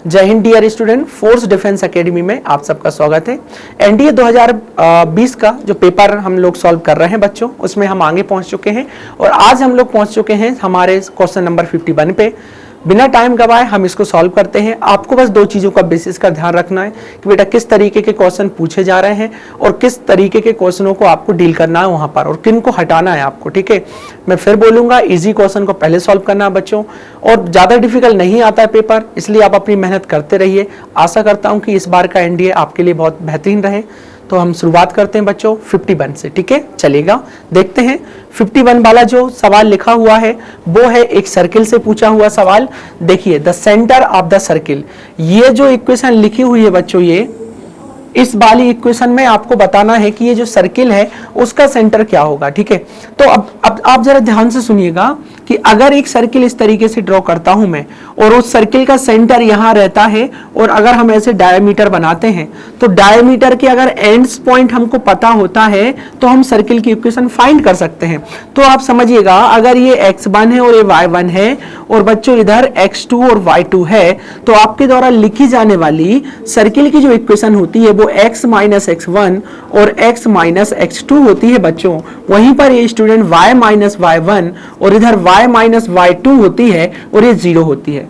जय हिंद dear student, force defence academy में आप सबका स्वागत है। एनडीए 2020 का जो पेपर हम लोग सॉल्व कर रहे हैं बच्चों, उसमें हम आगे पहुंच चुके हैं और आज हम लोग पहुंच चुके हैं हमारे क्वेश्चन नंबर 51 पे। बिना टाइम गवाए हम इसको सॉल्व करते हैं। आपको बस दो चीज़ों का बेसिस का ध्यान रखना है कि बेटा किस तरीके के क्वेश्चन पूछे जा रहे हैं और किस तरीके के क्वेश्चनों को आपको डील करना है वहां पर और किन को हटाना है आपको। ठीक है, मैं फिर बोलूंगा, इजी क्वेश्चन को पहले सॉल्व करना है बच्चों, और ज़्यादा डिफिकल्ट नहीं आता है पेपर, इसलिए आप अपनी मेहनत करते रहिए। आशा करता हूँ कि इस बार का एनडीए आपके लिए बहुत बेहतरीन रहे। तो हम शुरुआत करते हैं बच्चों 51 से। ठीक है, चलेगा, देखते हैं 51 वाला जो सवाल लिखा हुआ है वो है एक सर्किल से पूछा हुआ सवाल। देखिए, the centre of the circle, ये जो इक्वेशन लिखी हुई है बच्चों, ये इस वाली इक्वेशन में आपको बताना है कि ये जो सर्किल है उसका सेंटर क्या होगा। ठीक है, तो अब आप जरा ध्यान से सुनिएगा कि अगर एक सर्किल इस तरीके से ड्रॉ करता हूं मैं और उस सर्किल का सेंटर यहां रहता है और अगर हम ऐसे डायमीटर बनाते हैं तो डायमीटर के अगर एंड्स पॉइंट हमको पता होता है तो हम सर्किल की इक्वेशन फाइंड कर सकते हैं। तो आप समझिएगा, अगर ये x1 है और ये y1 है और बच्चों इधर x2 और y2 है, तो आपके द्वारा लिखी जाने वाली सर्किल की जो इक्वेशन होती है वो x माइनस x1 और x माइनस x2 होती है बच्चों। वहीं पर ये स्टूडेंट y माइनस y1 और इधर y माइनस y2 होती है और ये 0 होती है।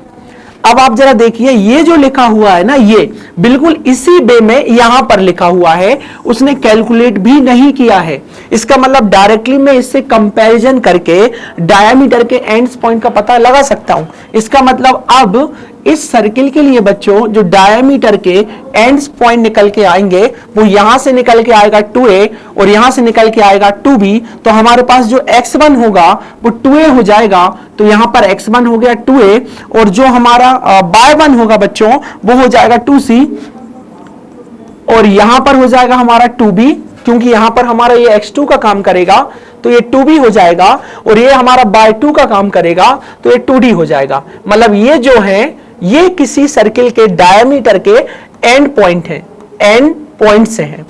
अब आप जरा देखिए, ये जो लिखा हुआ है ना, ये बिल्कुल इसी वे में यहां पर लिखा हुआ है, उसने कैलकुलेट भी नहीं किया है। इसका मतलब डायरेक्टली मैं इससे कंपैरिजन करके डायमीटर के एंड्स पॉइंट का पता लगा सकता हूं। इसका मतलब अब इस सर्किल के लिए बच्चों जो डायमीटर के एंड्स पॉइंट निकल के आएंगे वो यहां से निकल के आएगा 2a और यहां से निकल के आएगा 2b। तो हमारे पास जो x1 होगा वो 2a हो जाएगा, तो यहां पर x1 हो गया 2a और जो हमारा y1 होगा बच्चों वो हो जाएगा 2c और यहां पर हो जाएगा हमारा 2b, क्योंकि यहां पर हमारा ये x2 का काम करेगा तो ये 2b हो जाएगा और ये हमारा y2 का काम करेगा तो ये 2d हो जाएगा। मतलब ये जो है ये किसी सर्किल के डायमीटर के एंड पॉइंट है, एंड पॉइंट से है।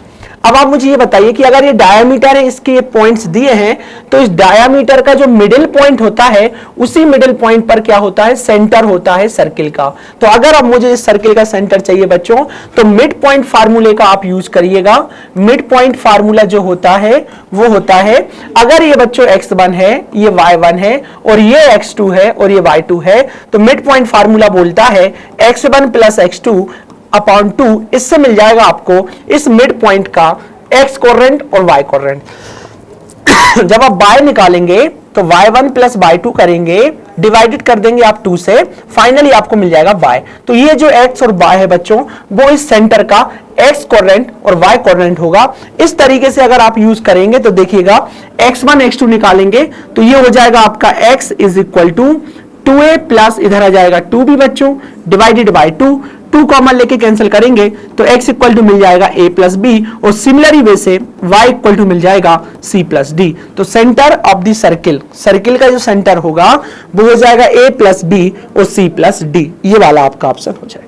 अब आप मुझे ये बताइए कि अगर ये डायमीटर है, इसके ये पॉइंट्स दिए हैं, तो इस डायमीटर का जो मिडिल पॉइंट होता है उसी मिडिल पॉइंट पर क्या होता है, सेंटर होता है सर्किल का। तो अगर अब मुझे इस सर्किल का सेंटर चाहिए बच्चों तो मिड पॉइंट फार्मूले का आप यूज करिएगा। मिड पॉइंट फार्मूला जो होता है वो होता है, अगर ये बच्चों x1 है, ये y1 है और ये x2 है और ये y2 है, तो मिड पॉइंट फार्मूला बोलता है x1 प्लस x2 अपॉन 2। इससे मिल जाएगा आपको इस मिड पॉइंट का x कोरेंट और y कोरेंट। जब आप y निकालेंगे तो y1 प्लस y2 करेंगे, डिवाइडेड कर देंगे आप 2 से, फाइनली आपको मिल जाएगा y। तो ये जो x और y है बच्चों वो इस सेंटर का x कोरेंट और y कोरेंट होगा। इस तरीके से अगर आप यूज करेंगे तो देखिएगा x1 x2 निकालेंगे तो ये हो जाएगा आपका x is equal to 2a plus इधर आ जाएगा 2b बच्चों डिवाइडेड बाय 2 कॉमन लेके कैंसिल करेंगे तो x इक्वल टू मिल जाएगा a प्लस बी और सिमिलरली वे से y इक्वल टू मिल जाएगा c प्लस डी। तो centre of the circle, circle का जो सेंटर होगा वो हो जाएगा a प्लस बी और c प्लस डी। ये वाला आपका ऑप्शन हो जाएगा।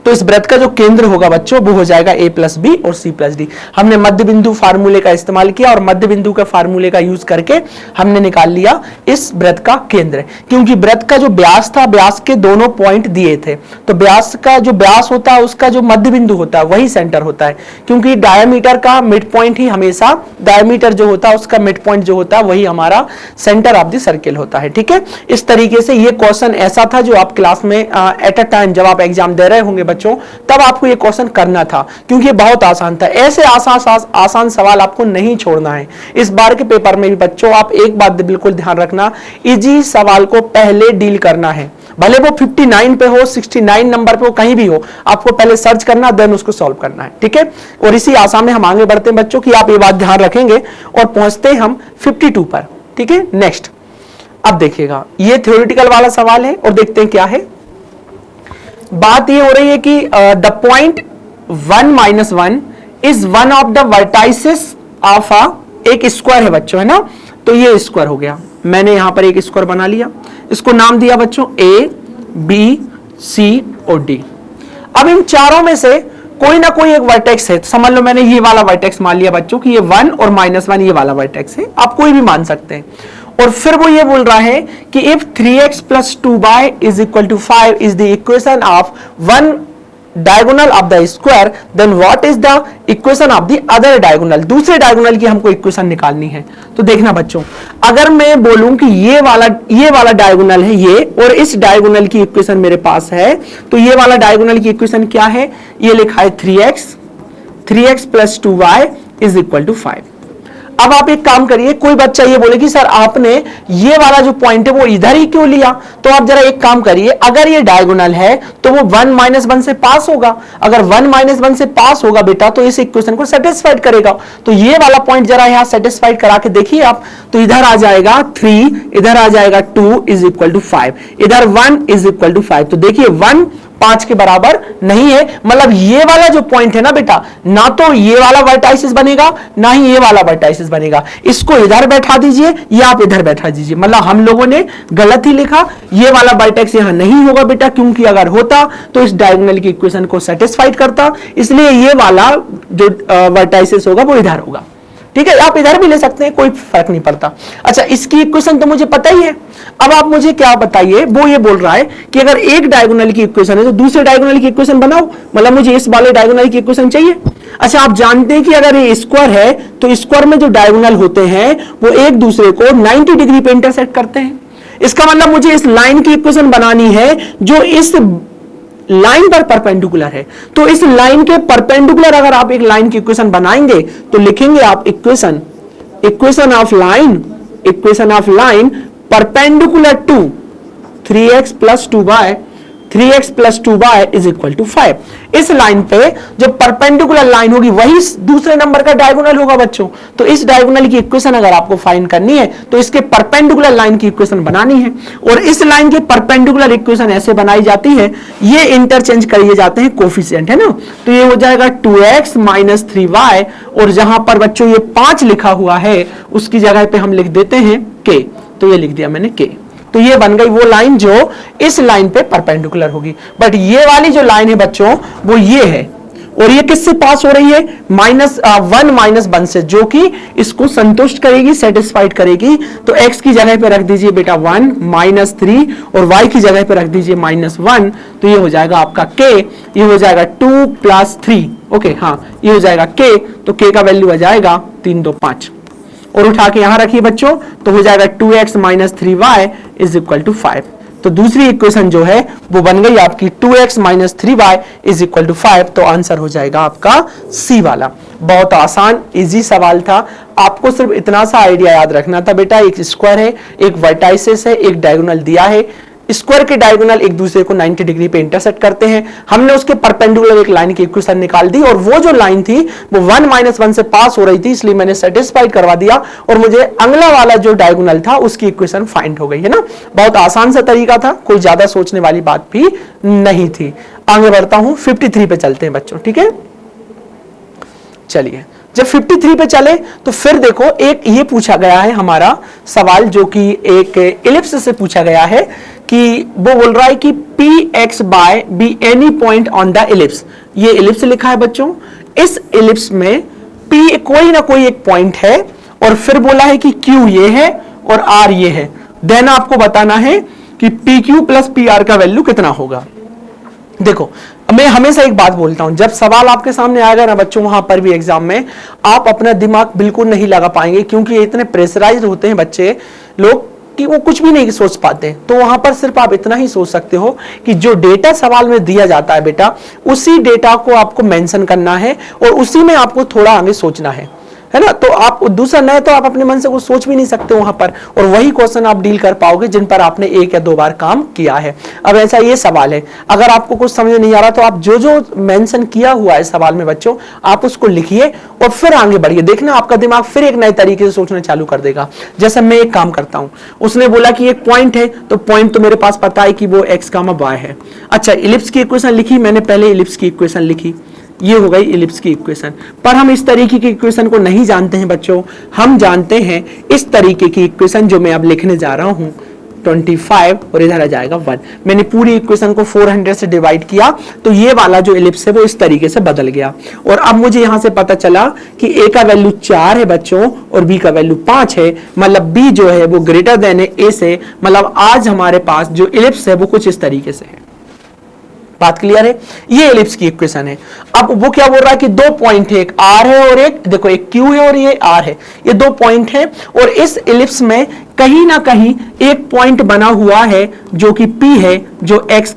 तो इस वृत्त का जो केंद्र होगा बच्चों वो हो जाएगा a प्लस बी और c प्लस डी। हमने मध्य बिंदु फार्मूले का इस्तेमाल किया और मध्य बिंदु का फार्मूले का यूज करके हमने निकाल लिया इस वृत्त का केंद्र, क्योंकि वृत्त का जो व्यास था, व्यास के दोनों पॉइंट दिए थे, तो व्यास का जो व्यास होता है उसका जो मध्य बिंदु होता है वही सेंटर होता है, क्योंकि डायमीटर का मिड पॉइंट ही हमेशा, डायमीटर जो होता है उसका मिड पॉइंट जो होता है वही हमारा सेंटर ऑफ द सर्किल होता है। ठीक है, इस तरीके से ये क्वेश्चन ऐसा था जो आप क्लास में एट अ टाइम जब आप एग्जाम दे रहे होंगे बच्चों तब आपको ये क्वेश्चन करना था, क्योंकि ये बहुत आसान था। ऐसे आसान सवाल आपको नहीं छोड़ना है। इस बार के पेपर में भी बच्चों आप एक बात बिल्कुल ध्यान रखना, इजी सवाल को पहले डील करना है, भले वो 59 पे हो, 69 नंबर पे हो, कहीं भी हो, आपको पहले सर्च करना, देन उसको सॉल्व करना है। ठीक है, और इसी आशा में हम आगे बढ़ते हैं बच्चों कि आप ये बात ध्यान रखेंगे और पहुंचते हैं हम 52 पर। ठीक है, नेक्स्ट अब देखिएगा, ये थ्योरेटिकल वाला सवाल है और देखते हैं क्या है। बात ये हो रही है कि the point 1 - 1 is one of the vertices of एक स्क्वायर है बच्चों, है ना। तो ये स्क्वायर हो गया, मैंने यहां पर एक स्क्वायर बना लिया, इसको नाम दिया बच्चों A, B, C और D। अब इन चारों में से कोई ना कोई एक वर्टेक्स है, समझ लो मैंने ये वाला वर्टेक्स मान लिया बच्चों कि ये 1 और -1 ये वाला वर्टेक्स है, आप कोई भी मान सकते हैं। और फिर वो ये बोल रहा है कि if 3x plus 2y is equal to 5 is the equation of one diagonal of the square, then what is the equation of the other diagonal, दूसरे डायगोनल की हमको इक्वेशन निकालनी है। तो देखना बच्चों, अगर मैं बोलूं कि ये वाला डायगोनल है ये, और इस डायगोनल की इक्वेशन मेरे पास है, तो ये वाला डायगोनल की इक्वेशन क्या है, ये लिखा है 3x plus 2y is equal to 5। अब आप एक काम करिए, कोई बच्चा ये बोले कि सर आपने ये वाला जो पॉइंट है वो इधर ही क्यों लिया, तो आप जरा एक काम करिए, अगर ये डायगोनल है तो वो 1 - 1 से पास होगा, अगर 1 - 1 से पास होगा बेटा तो इस इक्वेशन को सेटिस्फाइड करेगा। तो ये वाला पॉइंट जरा यहां सेटिस्फाइड करा के देखिए आप, तो इधर आ जाएगा 3, इधर आ जाएगा 2 इज इक्वल टू 5, इधर 1 इज इक्वल टू 5। तो देखिए 1 5 के बराबर नहीं है, मतलब ये वाला जो पॉइंट है ना बेटा, ना तो ये वाला वर्टाइसिस बनेगा ना ही ये वाला वर्टाइसिस बनेगा। इसको इधर बैठा दीजिए या आप इधर बैठा दीजिए, मतलब हम लोगों ने गलत ही लिखा, ये वाला वर्टेक्स यहां नहीं होगा बेटा, क्योंकि अगर होता तो इस डायगोनल की इक्वेशन को सेटिस्फाइड करता, इसलिए ये वाला जो वर्टाइसिस होगा वो इधर होगा। ठीक है, आप इधर भी ले सकते हैं, कोई फर्क नहीं पड़ता। अच्छा, इसकी इक्वेशन तो मुझे पता ही है, अब आप मुझे क्या बताइए, वो ये बोल रहा है कि अगर एक डायगोनल की इक्वेशन है तो दूसरे डायगोनल की इक्वेशन बनाओ, मतलब मुझे इस वाले डायगोनल की इक्वेशन चाहिए। अच्छा, आप जानते हैं कि अगर ये स्क्वायर है तो स्क्वायर में जो डायगोनल होते हैं वो एक दूसरे को 90 डिग्री पे इंटरसेक्ट करते हैं। इसका मतलब मुझे इस लाइन की इक्वेशन बनानी है जो इस लाइन पर परपेंडिकुलर है। तो इस लाइन के परपेंडिकुलर अगर आप एक लाइन की इक्वेशन बनाएंगे तो लिखेंगे आप equation of line perpendicular to 3x plus 2y is equal to 5। इस लाइन पे जो परपेंडिकुलर लाइन होगी वही दूसरे नंबर का डायगोनल होगा बच्चों। तो इस डायगोनल की इक्वेशन अगर आपको फाइंड करनी है तो इसके परपेंडिकुलर लाइन की इक्वेशन बनानी है, और इस लाइन के परपेंडिकुलर इक्वेशन ऐसे बनाई जाती है, ये इंटरचेंज करिए जाते हैं कोफिशिएंट, है ना। तो ये हो जाएगा 2x माइनस 3y, और जहां पर बच्चों ये 5 लिखा हुआ है उसकी जगह पे हम लिख देते हैं k, तो ये लिख दिया मैंने k। तो ये बन गई वो लाइन जो इस लाइन पे परपेंडिकुलर होगी। बट ये वाली जो लाइन है बच्चों वो ये है, और ये किससे पास हो रही है, 1 - 1 से, जो कि इसको संतुष्ट करेगी, सेटिस्फाइड करेगी। तो x की जगह पे रख दीजिए बेटा 1 - 3, और y की जगह पे रख दीजिए -1, तो ये हो जाएगा आपका k, ये हो जाएगा 2 + 3, ओके हाँ, ये हो जाएगा k, तो k का वैल्यू आ जाएगा 3 2 5, और उठा के यहां रखिए बच्चों, तो हो जाएगा 2x - 3y is equal to 5। तो दूसरी इक्वेशन जो है वो बन गई आपकी 2x - 3y is equal to 5। तो आंसर हो जाएगा आपका सी वाला। बहुत आसान इजी सवाल था, आपको सिर्फ इतना सा आइडिया याद रखना था बेटा, एक स्क्वायर है, एक वर्टाइसिस है, एक डायगोनल दिया है, स्क्वायर के डायगोनल एक दूसरे को 90 डिग्री पे इंटरसेक्ट करते हैं, हमने उसके परपेंडिकुलर एक लाइन की इक्वेशन निकाल दी, और वो जो लाइन थी वो 1 - 1 से पास हो रही थी, इसलिए मैंने सेटिस्फाइड करवा दिया, और मुझे अगला वाला जो डायगोनल था उसकी इक्वेशन फाइंड हो गई, है ना। बहुत आसान सा तरीका था, कोई ज्यादा सोचने वाली बात भी नहीं थी। आगे बढ़ता हूं, 53 पे चलते हैं बच्चों, ठीक है। चलिए, जब 53 पे चले तो फिर देखो एक ये पूछा गया है हमारा सवाल, जो कि एक इलिप्स से पूछा गया है, कि वो बोल रहा है कि px by be any point on the ellipse। ये इलिप्स लिखा है बच्चों, इस इलिप्स में p कोई ना कोई एक पॉइंट है, और फिर बोला है कि q ये है और r ये है, देन आपको बताना है कि pq प्लस pr का वैल्यू कितना होगा। देखो, मैं हमेशा एक बात बोलता हूं, जब सवाल आपके सामने आएगा ना बच्चों, वहां पर भी एग्जाम में आप अपना दिमाग बिल्कुल नहीं लगा पाएंगे, क्योंकि इतने प्रेशराइज्ड होते हैं बच्चे लोग कि वो कुछ भी नहीं सोच पाते। तो वहां पर सिर्फ आप इतना ही सोच सकते हो कि जो डेटा सवाल में दिया जाता है बेटा, उसी डेटा को आपको मेंशन करना है, और उसी में आपको थोड़ा आगे सोचना है ना। तो आप दूसरा नए तो आप अपने मन से कुछ सोच भी नहीं सकते वहां पर, और वही क्वेश्चन आप डील कर पाओगे जिन पर आपने 1 या 2 बार काम किया है। अब ऐसा ये सवाल है, अगर आपको कुछ समझ नहीं आ रहा तो आप जो जो मेंशन किया हुआ है सवाल में बच्चों, आप उसको लिखिए और फिर आगे बढ़िए, देखना आपका दिमाग फिर एक नए तरीके से सोचना चालू कर देगा। जैसे मैं एक काम करता हूं, उसने बोला कि एक पॉइंट है, तो पॉइंट तो मेरे पास पता है कि वो x, y है। अच्छा, इलिप्स की इक्वेशन लिखी मैंने, पहले इलिप्स की इक्वेशन लिखी, ये हो गई इलिप्स की इक्वेशन। पर हम इस तरीके की इक्वेशन को नहीं जानते हैं बच्चों, हम जानते हैं इस तरीके की इक्वेशन जो मैं अब लिखने जा रहा हूं, 25 और इधर आ जाएगा 1। मैंने पूरी इक्वेशन को 400 से डिवाइड किया तो ये वाला जो एलिप्स है वो इस तरीके से बदल गया। और अब मुझे यहां से पता चला कि a का वैल्यू 4 है बच्चों और b का वैल्यू 5 है, मतलब b जो है वो ग्रेटर देन है a से। मतलब आज हमारे पास जो एलिप्स है वो कुछ इस तरीके से है। बात क्लियर है? ये एलिप्स की इक्वेशन है। अब वो क्या बोल रहा है कि दो पॉइंट है, एक आर है और एक देखो एक क्यू है और ये आर है, ये दो पॉइंट है और इस एलिप्स में कहीं ना कहीं एक पॉइंट बना हुआ है जो कि P है, जो x,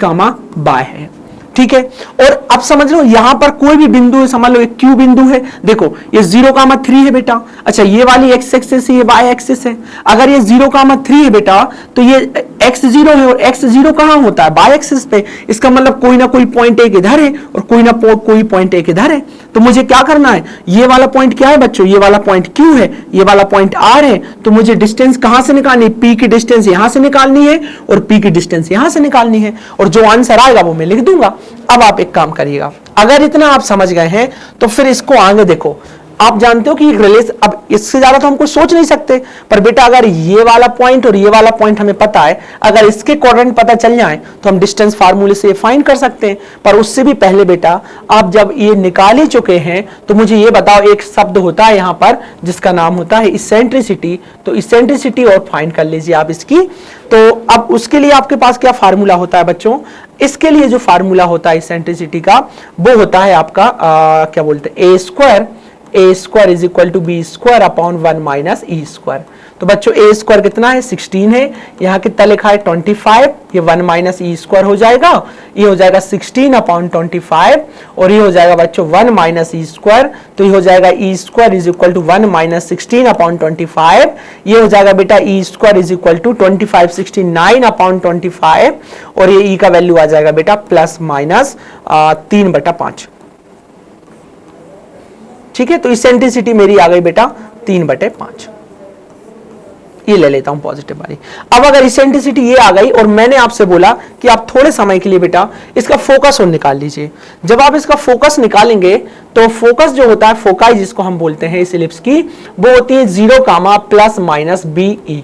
y है। ठीक है, और अब समझ लो यहां पर कोई भी बिंदु है, समझ लो एक Q बिंदु है, देखो ये 0,3 है बेटा। अच्छा ये वाली x एक्सिस है, ये y एक्सिस है। अगर ये 0,3 है बेटा तो ये x0 है और x0 कहां होता है? y एक्सिस पे। इसका मतलब कोई ना कोई पॉइंट एक इधर है और कोई ना कोई पॉइंट एक इधर है। तो मुझे क्या करना है? ये वाला पॉइंट क्या है बच्चों? ये वाला पॉइंट Q है, ये वाला पॉइंट R है। तो मुझे डिस्टेंस कहां से निकालनी? P की डिस्टेंस यहां से निकालनी है और P की डिस्टेंस यहां से निकालनी है और जो आंसर आएगा वो मैं लिख दूंगा। अब आप एक काम करिएगा, अगर इतना आप समझ गए हैं तो फिर इसको आगे देखो। आप जानते हो कि रिलेशन, अब इससे ज्यादा तो हम कुछ सोच नहीं सकते, पर बेटा अगर ये वाला पॉइंट और ये वाला पॉइंट हमें पता है, अगर इसके कोऑर्डिनेट पता चल जाए तो हम डिस्टेंस फार्मूले से फाइंड कर सकते हैं। पर उससे भी पहले बेटा आप जब ये निकाल ही चुके हैं तो मुझे ये बताओ, एक शब्द होता है यहां पर जिसका नाम होता है इसेंट्रिसिटी। तो इसेंट्रिसिटी और फाइंड कर लीजिए आप इसकी। तो अब उसके लिए आपके पास क्या फार्मूला होता है बच्चों? इसके लिए जो फार्मूला होता है इसेंट्रिसिटी का वो होता है आपका क्या बोलते हैं, A square is equal to B square upon 1 minus E square. तो बच्चों ए स्क्वायर कितना है? 16 है। यहाँ कितना लिखा है? 25। ये 1 माइनस ई स्क्वायर हो जाएगा, ये हो जाएगा 16 अपॉन 25 और ये हो जाएगा बच्चों 1 माइनस ई स्क्वायर। तो ये हो जाएगा E square is equal to 1 minus 16 upon 25। ये हो जाएगा बेटा E square is equal to 25 69 upon 25 और ये ई का वैल्यू आ जाएगा बेटा प्लस माइनस 3/5। ठीक है, तो इसेंट्रिसिटी मेरी आ गई बेटा 3/5। ये ले लेता हूं पॉजिटिव वाली। अब अगर इसेंट्रिसिटी ये आ गई और मैंने आपसे बोला कि आप थोड़े समय के लिए बेटा इसका फोकस और निकाल लीजिए। जब आप इसका फोकस निकालेंगे तो फोकस जो होता है, फोकाई जिसको हम बोलते हैं इस इलिप्स की, वो होती है 0, प्लस माइनस बी ई।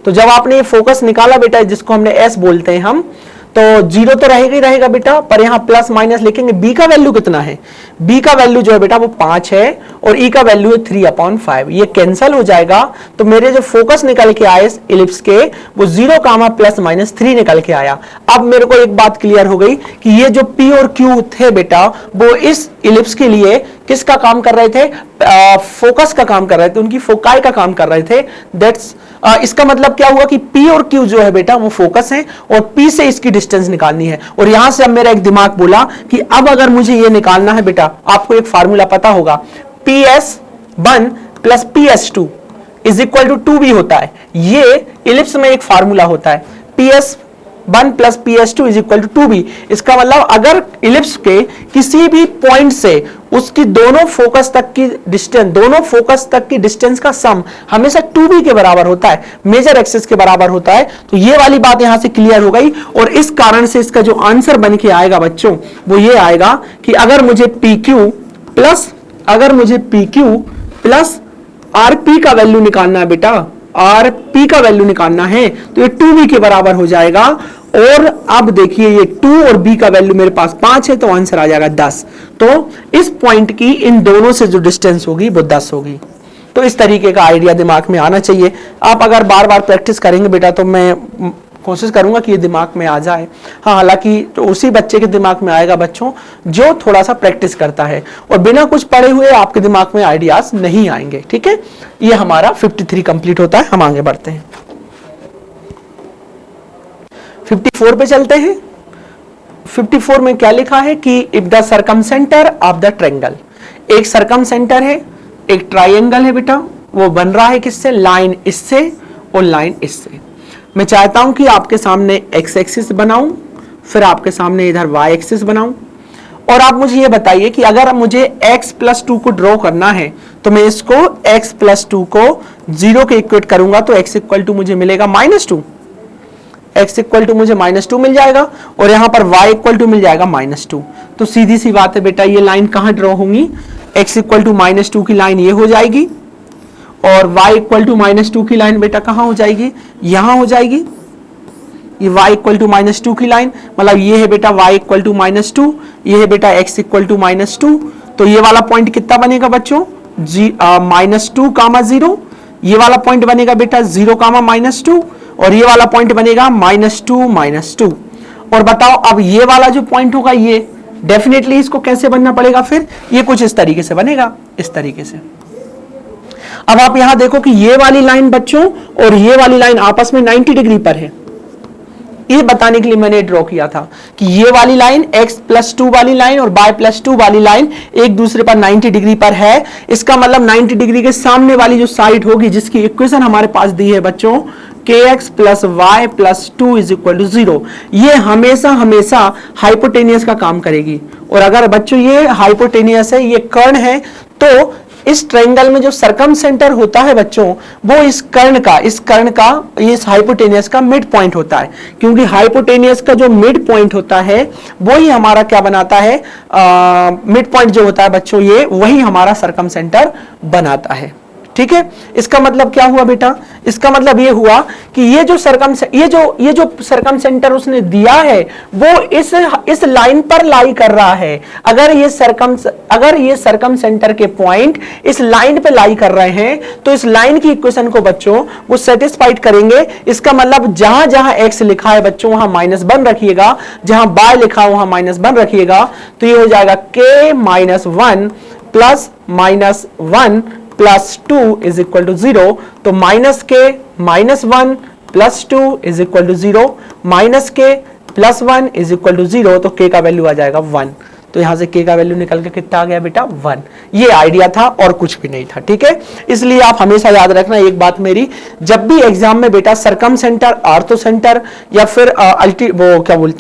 तो जब आपने ये फोकस निकाला बेटा, जिसको हमने एस बोलते हैं हम, तो 0 तो रहेगा ही रहेगा बेटा, पर यहां प्लस माइनस लिखेंगे। b का वैल्यू कितना है? b का वैल्यू जो है बेटा वो 5 है और e का वैल्यू है 3/5। ये कैंसिल हो जाएगा तो मेरे जो फोकस निकल के आए इलिप्स के वो 0, प्लस माइनस 3 निकल के आया। अब मेरे को एक बात क्लियर हो गई कि ये जो p और q थे बेटा वो इस इलिप्स के लिए किसका काम कर रहे थे? फोकस का काम कर रहे थे, उनकी फोकाई का काम कर रहे थे। दैट्स इसका मतलब क्या हुआ कि P और Q जो है बेटा वो फोकस है और P से इसकी डिस्टेंस निकालनी है। और यहां से अब मेरा एक दिमाग बोला कि अब अगर मुझे ये निकालना है बेटा, आपको एक फार्मूला पता होगा, PS1 plus PS2 is equal to 2B होता है। ये इलिप्स में एक फार्मूला होता है, PS1 plus PS2 is equal to 2B। इसका मतलब अगर इलिप्स के किसी भी पॉइंट से उसकी दोनों फोकस तक की डिस्टेंस का सम हमेशा 2B के बराबर होता है, मेजर एक्सिस के बराबर होता है। तो ये वाली बात यहां से क्लियर हो गई और इस कारण से इसका जो आंसर बन के आएगा बच्चों वो ये आएगा कि अगर मुझे PQ प्लस RP का वैल्यू निकालना है बेटा, RP का वैल्यू निकालना है तो ये 2B के बराबर हो जाएगा। और अब देखिए ये 2 और B का वैल्यू मेरे पास 5 है तो आंसर आ जाएगा 10। तो इस पॉइंट की इन दोनों से जो डिस्टेंस होगी वो 10 होगी। तो इस तरीके का आइडिया दिमाग में आना चाहिए। आप अगर बार बार प्रैक्टिस करेंगे बेटा तो मैं कोशिश करूंगा कि ये दिमाग में आ जाए। हाँ, हालांकि तो उसी बच्चे के दिमाग में आएगा बच्चों जो थोड़ा सा प्रैक्टिस करता है, और बिना कुछ पढ़े हुए आपके दिमाग में आइडियाज नहीं आएंगे। ठीक है, ये हमारा 53 कंप्लीट होता है। हम आगे बढ़ते हैं, 54 पे चलते हैं। 54 में क्या लिखा है कि if the circumcentre of the triangle, एक सर्कमसेंटर है, एक ट्रायंगल है बेटा, वो बन रहा है किससे? लाइन इससे और लाइन इससे। मैं चाहता हूं कि आपके सामने एक्स एक्सिस बनाऊं, फिर आपके सामने इधर वाई एक्सिस बनाऊं, और आप मुझे ये बताइए कि अगर मुझे x प्लस 2 को ड्रॉ करना है तो मैं इसको x प्लस 2 को 0 के इक्वेट करूंगा तो x इक्वल टू मुझे मिलेगा -2, x इक्वल टू मुझे -2 मिल जाएगा और यहां पर y इक्वल टू मिल जाएगा -2। तो सीधी सी बात है बेटा, ये लाइन कहां ड्रॉ होंगी? x इक्वल टू -2 की लाइन ये हो जाएगी और y इक्वल टू -2 की लाइन बेटा कहां हो जाएगी? यहां हो जाएगी। ये y इक्वल टू -2 की लाइन, मतलब ये है बेटा y इक्वल टू -2, ये है बेटा x इक्वल टू -2। तो ये वाला पॉइंट कितना बनेगा बच्चों, -2 कामा 0, ये वाला पॉइंट बनेगा बेटा 0 कामा -2, और ये वाला पॉइंट बनेगा -2 और बताओ अब ये वाला जो पॉइंट होगा ये डेफिनेटली इसको कैसे बनना पड़ेगा, फिर ये कुछ इस तरीके से बनेगा, इस तरीके से। अब आप यहां देखो कि ये वाली लाइन बच्चों और ये वाली लाइन आपस में 90 डिग्री पर है। ये बताने के लिए मैंने ड्रॉ किया था कि ये वाली लाइन x+2 वाली लाइन और y+2 वाली लाइन एक दूसरे पर 90 डिग्री पर है। इसका मतलब 90 डिग्री के सामने वाली जो साइड होगी जिसकी इक्वेशन हमारे पास दी है बच्चों kx + y+2 = 0, ये हमेशा हाइपोटेनियस का काम करेगी। और अगर बच्चों ये हाइपोटेनियस है, ये कर्ण है, तो इस ट्रायंगल में जो सरकम सेंटर होता है बच्चों वो इस कर्ण का इस हाइपोटेनियस का मिड पॉइंट होता है, क्योंकि हाइपोटेनियस का जो मिड पॉइंट होता है वो ही हमारा क्या बनाता है, मिड पॉइंट जो होता है बच्चों ये वही हमारा सरकम सेंटर बनाता है। ठीक है, इसका मतलब क्या हुआ बेटा, इसका मतलब ये हुआ कि ये जो सरकम सेंटर उसने दिया है वो इस लाइन पर लाई कर रहा है। अगर ये सरकम सेंटर के पॉइंट इस लाइन पे लाई कर रहे हैं तो इस लाइन की इक्वेशन को बच्चों वो सेटिस्फाइड करेंगे। इसका मतलब जहां जहां x लिखा है बच्चों वहां -1 रखिएगा, जहां y लिखा है वहां -1 रखिएगा, तो ये हो जाएगा k - 1 प्लस -1 प्लस 2 = 0। तो -k - 1 प्लस 2 = 0, -k + 1 = 0, तो k का वैल्यू आ जाएगा 1। तो यहां से k का वैल्यू निकल के कितना आ गया बेटा 1। ये आइडिया था और कुछ भी नहीं था। ठीक है, इसलिए आप हमेशा याद रखना एक बात मेरी, जब भी एग्जाम में बेटा सरकम सेंटर, आर्थो सेंटर या फिर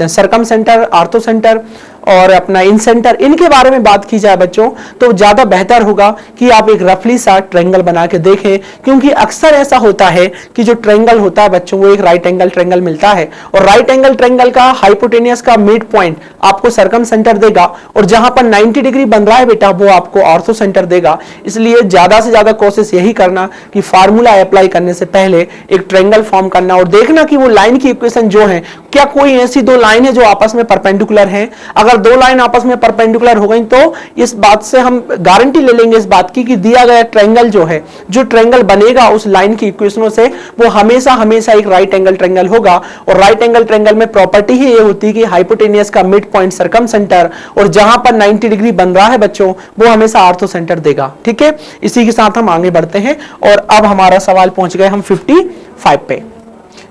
सरकम सेंटर, आर्थो सेंटर और अपना इन सेंटर, इनके बारे में बात की जाए बच्चों तो ज्यादा बेहतर होगा कि आप एक रफली सा ट्रायंगल बना के देखें, क्योंकि अक्सर ऐसा होता है कि जो ट्रायंगल होता है बच्चों वो एक राइट एंगल ट्रायंगल मिलता है, और राइट एंगल ट्रायंगल का हाइपोटेनियस का मिड पॉइंट आपको सरकम सेंटर देगा, और जहां पर 90 डिग्री बन रहा है बेटा वो आपको ऑर्थो सेंटर देगा। इसलिए ज्यादा से ज्यादा कोशिश यही करना कि फार्मूला अप्लाई करने से पहले एक ट्रायंगल फॉर्म करना और देखना कि वो लाइन की इक्वेशन जो है, क्या कोई ऐसी दो लाइन है जो आपस में परपेंडिकुलर है। अगर दो लाइन आपस में परपेंडिकुलर हो गई तो इस बात से हम गारंटी ले लेंगे इस बात की कि दिया गया ट्रायंगल जो है, जो ट्रायंगल बनेगा उस लाइन की इक्वेशनों से, वो हमेशा एक राइट एंगल ट्रायंगल होगा। और राइट एंगल ट्रायंगल में प्रॉपर्टी ही ये होती है कि हाइपोटेनियस का मिड पॉइंट सरकम सेंटर, और जहां पर 90 डिग्री बन रहा है बच्चों वो हमेशा आर्थो सेंटर देगा। ठीक है, इसी के साथ हम आगे बढ़ते हैं और अब हमारा सवाल पहुंच गए हम 55 पे।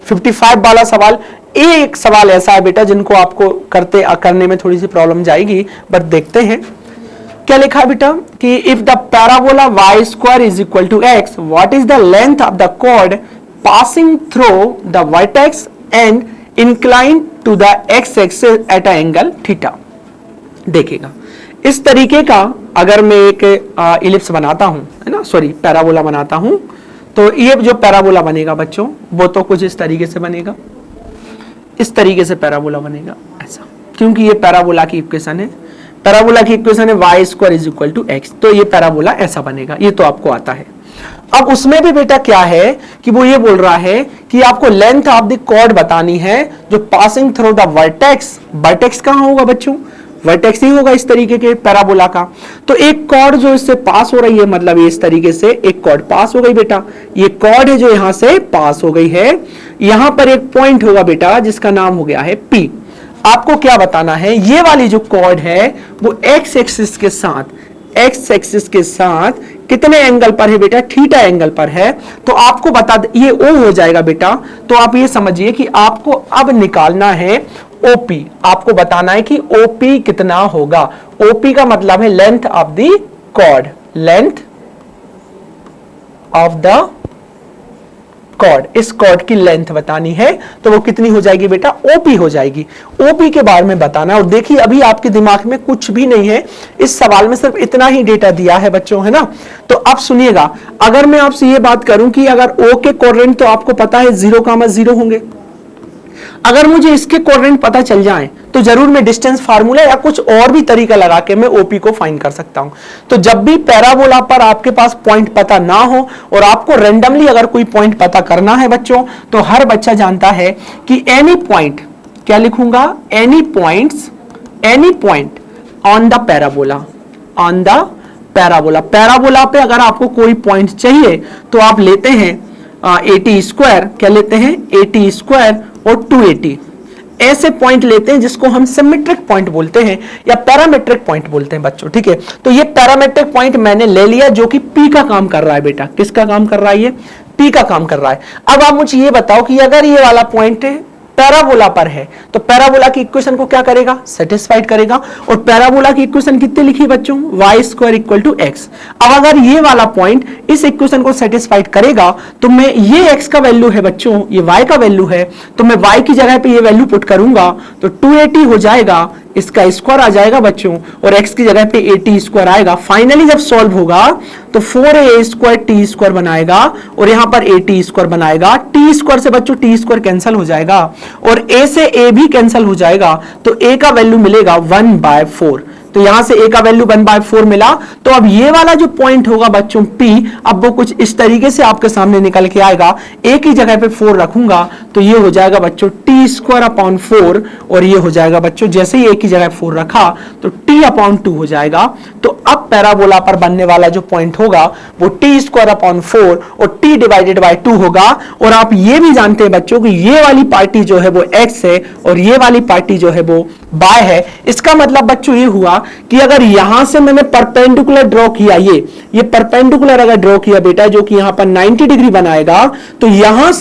55 वाला सवाल, एक सवाल ऐसा है बेटा जिनको आपको करने में थोड़ी सी प्रॉब्लम जाएगी, बट देखते हैं क्या लिखा है बेटा कि if the parabola y² = x, what is the length of the chord passing through the vertex and incline to the x axis at a angle theta. देखिएगा इस तरीके का अगर मैं एक इलिप्स बनाता हूं, है ना, सॉरी पैराबोला बनाता हूं, तो ये जो पैराबोला बनेगा बच्चों वो तो कुछ इस तरीके से बनेगा, इस तरीके से पैराबोला बनेगा ऐसा, क्योंकि ये पैराबोला की इक्वेशन है, पैराबोला की इक्वेशन है y² = x, तो ये पैराबोला ऐसा बनेगा, ये तो आपको आता है। अब उसमें भी बेटा क्या है कि वो ये बोल रहा है कि आपको लेंथ ऑफ द कॉर्ड बतानी है जो passing through the vertex. Vertex कहां होगा बच्चों, वर्टेक्स ही होगा इस तरीके के पैराबोला का। तो एक कॉर्ड जो इससे पास हो रही है, मतलब ये इस तरीके से एक कॉर्ड पास हो गई बेटा, ये कॉर्ड है जो यहां से पास हो गई है, यहां पर एक पॉइंट होगा बेटा जिसका नाम हो गया है P। आपको क्या बताना है, ये वाली जो कॉर्ड है वो x एक्सिस के साथ कितने एंगल पर है बेटा, थीटा एंगल पर है। तो आपको बता ये O हो जाएगा बेटा, तो आप ये समझिए कि आपको अब निकालना है OP, आपको बताना है कि OP कितना होगा। OP का मतलब है length of the chord, length of the chord, इस कॉर्ड की लेंथ बतानी है, तो वो कितनी हो जाएगी बेटा, OP हो जाएगी। OP के बारे में बताना। और देखिए अभी आपके दिमाग में कुछ भी नहीं है, इस सवाल में सिर्फ इतना ही डेटा दिया है बच्चों, है ना। तो अब सुनिएगा, अगर मैं आपसे ये बात करूं कि अगर O के कोऑर्डिनेट तो आपको पता है 0,0 होंगे, अगर मुझे इसके कोऑर्डिनेट पता चल जाए तो जरूर मैं डिस्टेंस फार्मूला या कुछ और भी तरीका लगा के मैं ओपी को फाइंड कर सकता हूं। तो जब भी पैराबोला पर आपके पास पॉइंट पता ना हो और आपको रैंडमली अगर कोई पॉइंट पता करना है बच्चों, तो हर बच्चा जानता है कि एनी पॉइंट, क्या लिखूंगा, any point on the parabola, on the parabola. Parabola पे अगर आपको कोई पॉइंट चाहिए तो आप लेते हैं AT स्क्वायर, क्या लेते हैं, AT स्क्वायर और 280 ऐसे पॉइंट लेते हैं जिसको हम सिमेट्रिक पॉइंट बोलते हैं या पैरामेट्रिक पॉइंट बोलते हैं बच्चों, ठीक है। तो ये पैरामेट्रिक पॉइंट मैंने ले लिया जो कि P का काम कर रहा है बेटा। किसका काम कर रहा है ये? P का काम कर रहा है। अब आप मुझे ये बताओ कि अगर ये वाला पॉइंट पैराबोला पर है तो पैराबोला की इक्वेशन को क्या करेगा, सेटिस्फाइड करेगा। और पैराबोला की इक्वेशन कितनी लिखी बच्चों, y square equal to x। अब अगर ये वाला पॉइंट इस इक्वेशन को सेटिस्फाइड करेगा तो मैं, ये x का वैल्यू है बच्चों, ये y का वैल्यू है, तो मैं y की जगह पे ये वैल्यू पुट करूंगा तो 280 हो जाएगा, इसका स्क्वायर आ जाएगा बच्चों, और x की जगह पे 80 स्क्वायर आएगा। फाइनली जब सॉल्व होगा तो 4a स्क्वायर t स्क्वायर बनाएगा और यहां पर 80 स्क्वायर बनाएगा। t स्क्वायर से बच्चों t स्क्वायर कैंसिल हो जाएगा और a से a भी कैंसिल हो जाएगा, तो a का वैल्यू मिलेगा 1/4। तो यहां से a का वैल्यू 1/4 मिला। तो अब ये वाला जो पॉइंट होगा बच्चों P, अब वो कुछ इस तरीके से आपके सामने निकल के आएगा। a की जगह पे 4 रखूंगा तो ये हो जाएगा बच्चों t स्क्वायर अपॉन 4, और ये हो जाएगा बच्चों, जैसे ही a की जगह 4 रखा तो t अपॉन 2 हो जाएगा। तो अब पैराबोला पर बनने वाला जो पॉइंट होगा वो t स्क्वायर अपॉन 4 और t डिवाइडेड बाय 2 होगा। और आप ये भी जानते हैं बच्चों कि ये वाली पार्टी जो है वो x है और ये वाली पार्टी जो है वो y है। इसका मतलब बच्चों ये हुआ कि अगर यहां से मैंने परपेंडिकुलर ड्रॉ किया, ये परपेंडिकुलर अगर ड्रॉ किया बेटा, जो कि यहां पर 90 डिग्री बनाएगा, तो यहां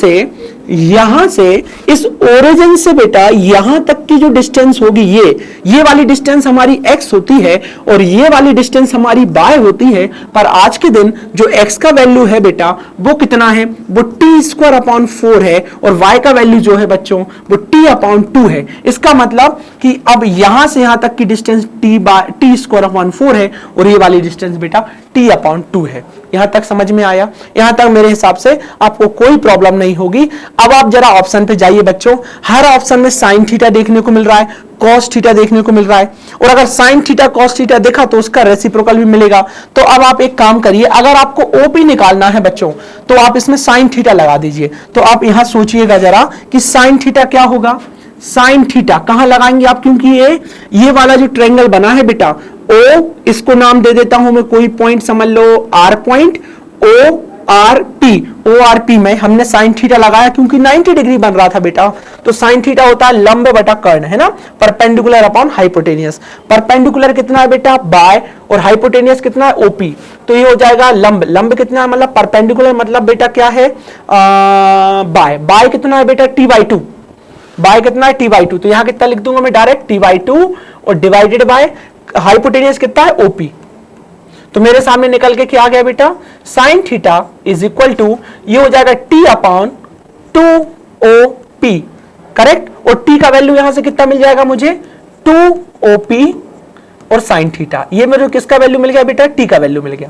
से इस ओरिजिन से बेटा यहां तक की जो डिस्टेंस होगी, ये वाली डिस्टेंस हमारी x होती है और ये वाली डिस्टेंस हमारी y होती है। पर आज के दिन जो x का वैल्यू है बेटा वो कितना है, वो t स्क्वायर अपॉन 4 है, और y का वैल्यू जो है बच्चों वो t अपॉन 2 है। इसका मतलब कि अब यहां से यहां तक की डिस्टेंस t स्क्वायर अपॉन 4 है और ये वाली डिस्टेंस बेटा t अपॉन 2 है। यहां तक समझ में आया? यहां तक मेरे हिसाब से आपको कोई प्रॉब्लम नहीं होगी। अब आप जरा ऑप्शन पे जाइए बच्चों। हर ऑप्शन में साइन थीटा देखने को मिल रहा है, कॉस थीटा देखने को मिल रहा है, और अगर साइन थीटा कॉस थीटा देखा तो उसका रेसिप्रोकल भी मिलेगा। तो अब आप एक काम करिए, अगर आपको ओपी निकालना है बच्चों तो आप इसमें साइन थीटा लगा दीजिए। तो आप यहां सोचिएगा जरा कि साइन थीटा क्या होगा। साइन थीटा कहां लगाएंगे आप, क्योंकि ये वाला जो ट्रायंगल बना है बेटा O, इसको नाम दे देता हूं मैं, कोई पॉइंट समझ लो R पॉइंट, ORP में हमने साइन थीटा लगाया क्योंकि 90 डिग्री बन रहा था बेटा। तो साइन थीटा होता है लंब बटा कर्ण, है ना, परपेंडिकुलर अपॉन हाइपोटेनियस। परपेंडिकुलर कितना है बेटा, बाय, और हाइपोटेनियस कितना है, ओपी। तो ये हो जाएगा लंब, लंब कितना है मतलब परपेंडिकुलर मतलब बेटा क्या है, बाय। बाय कितना है बेटा, t/2। बाय कितना है, t/2। तो यहां कितना लिख दूंगा मैं डायरेक्ट, t/2, और डिवाइडेड बाय हाइपोटेनियस कितना है, ओपी। तो मेरे सामने निकल के क्या आ गया बेटा, sine theta is equal to, ये हो जाएगा t अपॉन 2OP, करेक्ट। और t का वैल्यू यहां से कितना मिल जाएगा मुझे, 2OP और साइन थीटा। ये मेरे को किसका वैल्यू मिल गया बेटा, t का वैल्यू मिल गया।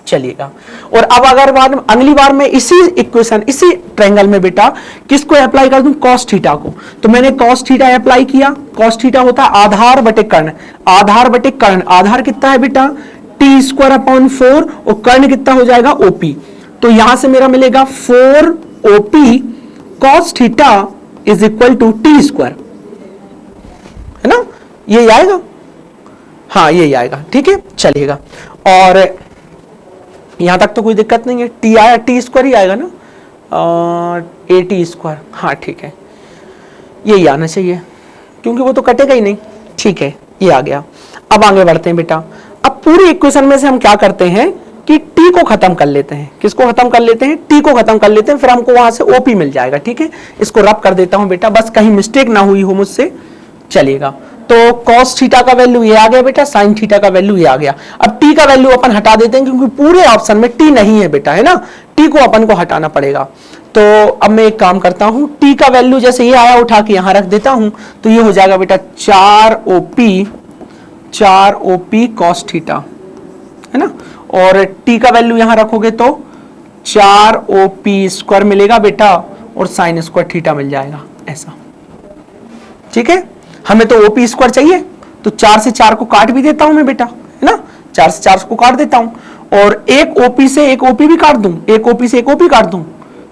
चलिएगा, और अब अगर अगली बार मैं इसी इक्वेशन, इसी ट्रायंगल में बेटा किसको अप्लाई कर दूं, कॉस थीटा को। तो मैंने कॉस थीटा अप्लाई किया। कॉस थीटा होता है आधार बटे कर्ण, आधार बटे कर्ण। आधार कितना है बेटा, t स्क्वायर अपॉन 4, और कर्ण कितना हो जाएगा, OP। तो यहां से मेरा मिलेगा 4OP cos theta is equal to t square, है ना, ये आएगा, हाँ ये आएगा, ठीक है। चलिएगा, और यहां तक तो कोई दिक्कत नहीं है, t आया, t स्क्वायर ही आएगा ना, AT स्क्वायर, हाँ ठीक है, यही आना चाहिए क्योंकि वो तो कटेगा ही नहीं, ठीक है, ये आ गया। अब आगे बढ़ते हैं बेटा। अब पूरी इक्वेशन में से हम क्या करते हैं कि t को खत्म कर लेते हैं। किसको खत्म कर लेते हैं, t को खत्म कर लेते हैं, फिर हमको वहां से OP मिल जाएगा, ठीक है। इसको रब कर देता हूं बेटा, बस कहीं मिस्टेक ना हुई हो मुझसे। चलिएगा, तो cos थीटा का वैल्यू ये आ गया बेटा, sin थीटा का वैल्यू ये आ गया। अब t का वैल्यू अपन हटा देते हैं क्योंकि पूरे ऑप्शन में t नहीं है बेटा, है ना, t को अपन को हटाना पड़ेगा। तो अब मैं एक काम करता हूं, t का वैल्यू जैसे ये आया उठा के यहां रख देता हूं, तो ये हो जाएगा बेटा 4OP cos थीटा, है ना, और t का वैल्यू यहां रखोगे तो 4OP स्क्वायर मिलेगा बेटा, और साइन स्क्वायर थीटा मिल जाएगा। ऐसा, ठीक है। हमें तो ओपी स्क्वायर चाहिए, तो 4 से 4 को काट भी देता हूं मैं बेटा, है ना, 4 से 4 को काट देता हूं, और एक ओपी से एक ओपी भी काट दूं, एक ओपी से एक ओपी काट दूं,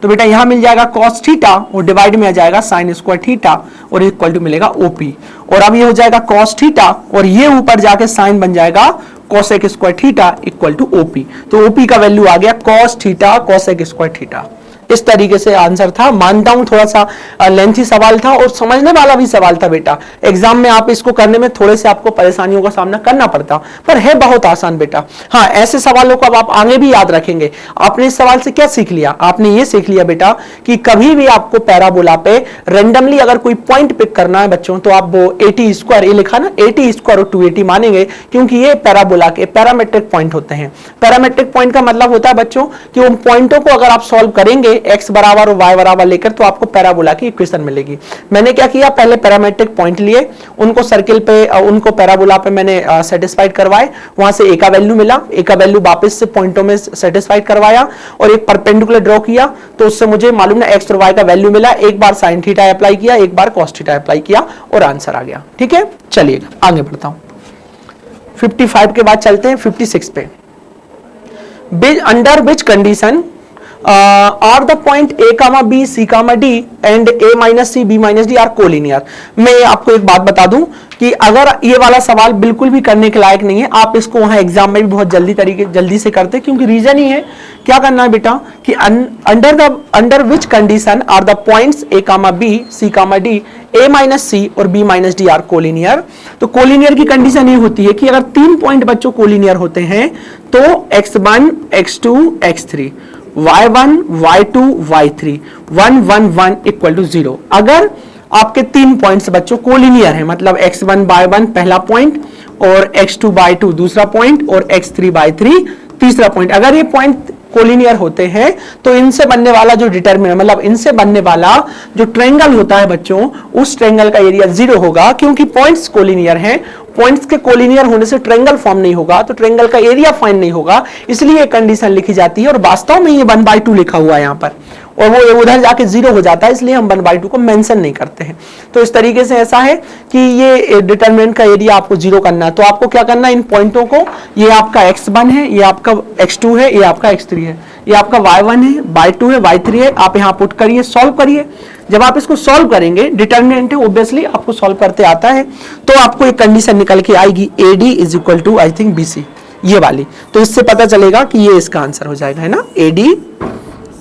तो बेटा यहां मिल जाएगा cos थीटा और डिवाइड में आ जाएगा sin स्क्वायर थीटा और इक्वल टू मिलेगा ओपी। और अब ये हो जाएगा cos थीटा और ये ऊपर जाके sin बन जाएगा cosec square theta equal to OP. तो ओपी का वैल्यू आ गया cos theta cosec square theta. इस तरीके से आंसर था। मानता हूं थोड़ा सा लेंथी सवाल था और समझने वाला भी सवाल था बेटा। एग्जाम में आप इसको करने में थोड़े से आपको परेशानियों का सामना करना पड़ता, पर है बहुत आसान बेटा। हाँ, ऐसे सवालों को अब आप आगे भी याद रखेंगे। आपने इस सवाल से क्या सीख लिया? आपने ये सीख लिया बेटा कि कभी भी आपको पैराबोला पे रेंडमली अगर कोई पॉइंट पिक करना है बच्चों, तो आप वो 80 स्क्वायर, ये लिखा ना 80 स्क्वायर और 280 मानेंगे, क्योंकि ये पैराबोला के पैरामेट्रिक पॉइंट होते हैं। पैरामेट्रिक पॉइंट का मतलब होता है बच्चों कि उन पॉइंटों को अगर आप सॉल्व करेंगे x बराबर और y बराबर लेकर, तो आपको पैराबोला की इक्वेशन मिलेगी। मैंने क्या किया, पहले पैरामेट्रिक पॉइंट लिए, उनको सर्किल पे, उनको पैराबोला पे मैंने सेटिस्फाइड करवाए, वहां से a का वैल्यू मिला, a का वैल्यू वापस से पॉइंटों में सेटिस्फाइड करवाया और एक परपेंडिकुलर ड्रॉ किया, तो उससे मुझे मालूम ना x और y का वैल्यू मिला। एक बार sin थीटा अप्लाई किया, एक बार cos थीटा अप्लाई किया और आंसर आ गया। ठीक है, चलिए आगे बढ़ता हूं। 55 के बाद चलते हैं 56 पे। Under which condition are the point a comma b c comma d and a minus c b minus d are collinear। मैं आपको एक बात बता दूं कि अगर ये वाला सवाल बिल्कुल भी करने के लायक नहीं है, आप इसको वहां एग्जाम में भी बहुत जल्दी से करते, क्योंकि रीजन ही है, क्या करना है बेटा कि under which condition are the points a comma b c comma d a minus c और b minus d are collinear। तो कोलिनियर की कंडीशन ये होती है कि अगर 3 पॉइंट बच्चों कोलिनियर होते हैं तो x1 x2 x3 y1 y2 y3 1 1 1 equal to 0। अगर आपके 3 पॉइंट्स बच्चों कोलिनियर है, मतलब x1 by 1 पहला पॉइंट और x2 by 2 दूसरा पॉइंट और x3 by 3 तीसरा पॉइंट, अगर ये पॉइंट कोलिनियर होते हैं तो इनसे बनने वाला जो डिटरमिनेंट, मतलब इनसे बनने वाला जो ट्रायंगल होता है बच्चों, उस ट्रायंगल का एरिया 0 होगा, क्योंकि पॉइंट्स कोलिनियर हैं। पॉइंट्स के कोलिनियर होने से ट्रायंगल फॉर्म नहीं होगा, तो ट्रायंगल का एरिया फाइंड नहीं होगा, इसलिए कंडीशन लिखी जाती है। और वास्तव में ये 1/2 लिखा हुआ है यहाँ पर, और वो उधर जाके 0 हो जाता है, इसलिए हम 1/2 को मेंशन नहीं करते हैं। तो इस तरीके से ऐसा है कि ये डिटरमिनेंट का एरिया आपको 0 करना है। तो आपको क्या करना है, इन पॉइंटों को, ये आपका x1 है, ये आपका x2 है, ये आपका x3 है, ये आपका y1 है, y2 है, y3 है, आप यहाँ पुट करिए, सॉल्व करिए। जब आप इसको सॉल्व करेंगे, डिटरमिनेंट है ऑब्वियसली आपको सॉल्व करते आता है, तो आपको एक कंडीशन निकल के आएगी AD is equal to I think BC, ये वाली। तो इससे पता चलेगा कि ये इसका आंसर हो जाएगा, है ना, AD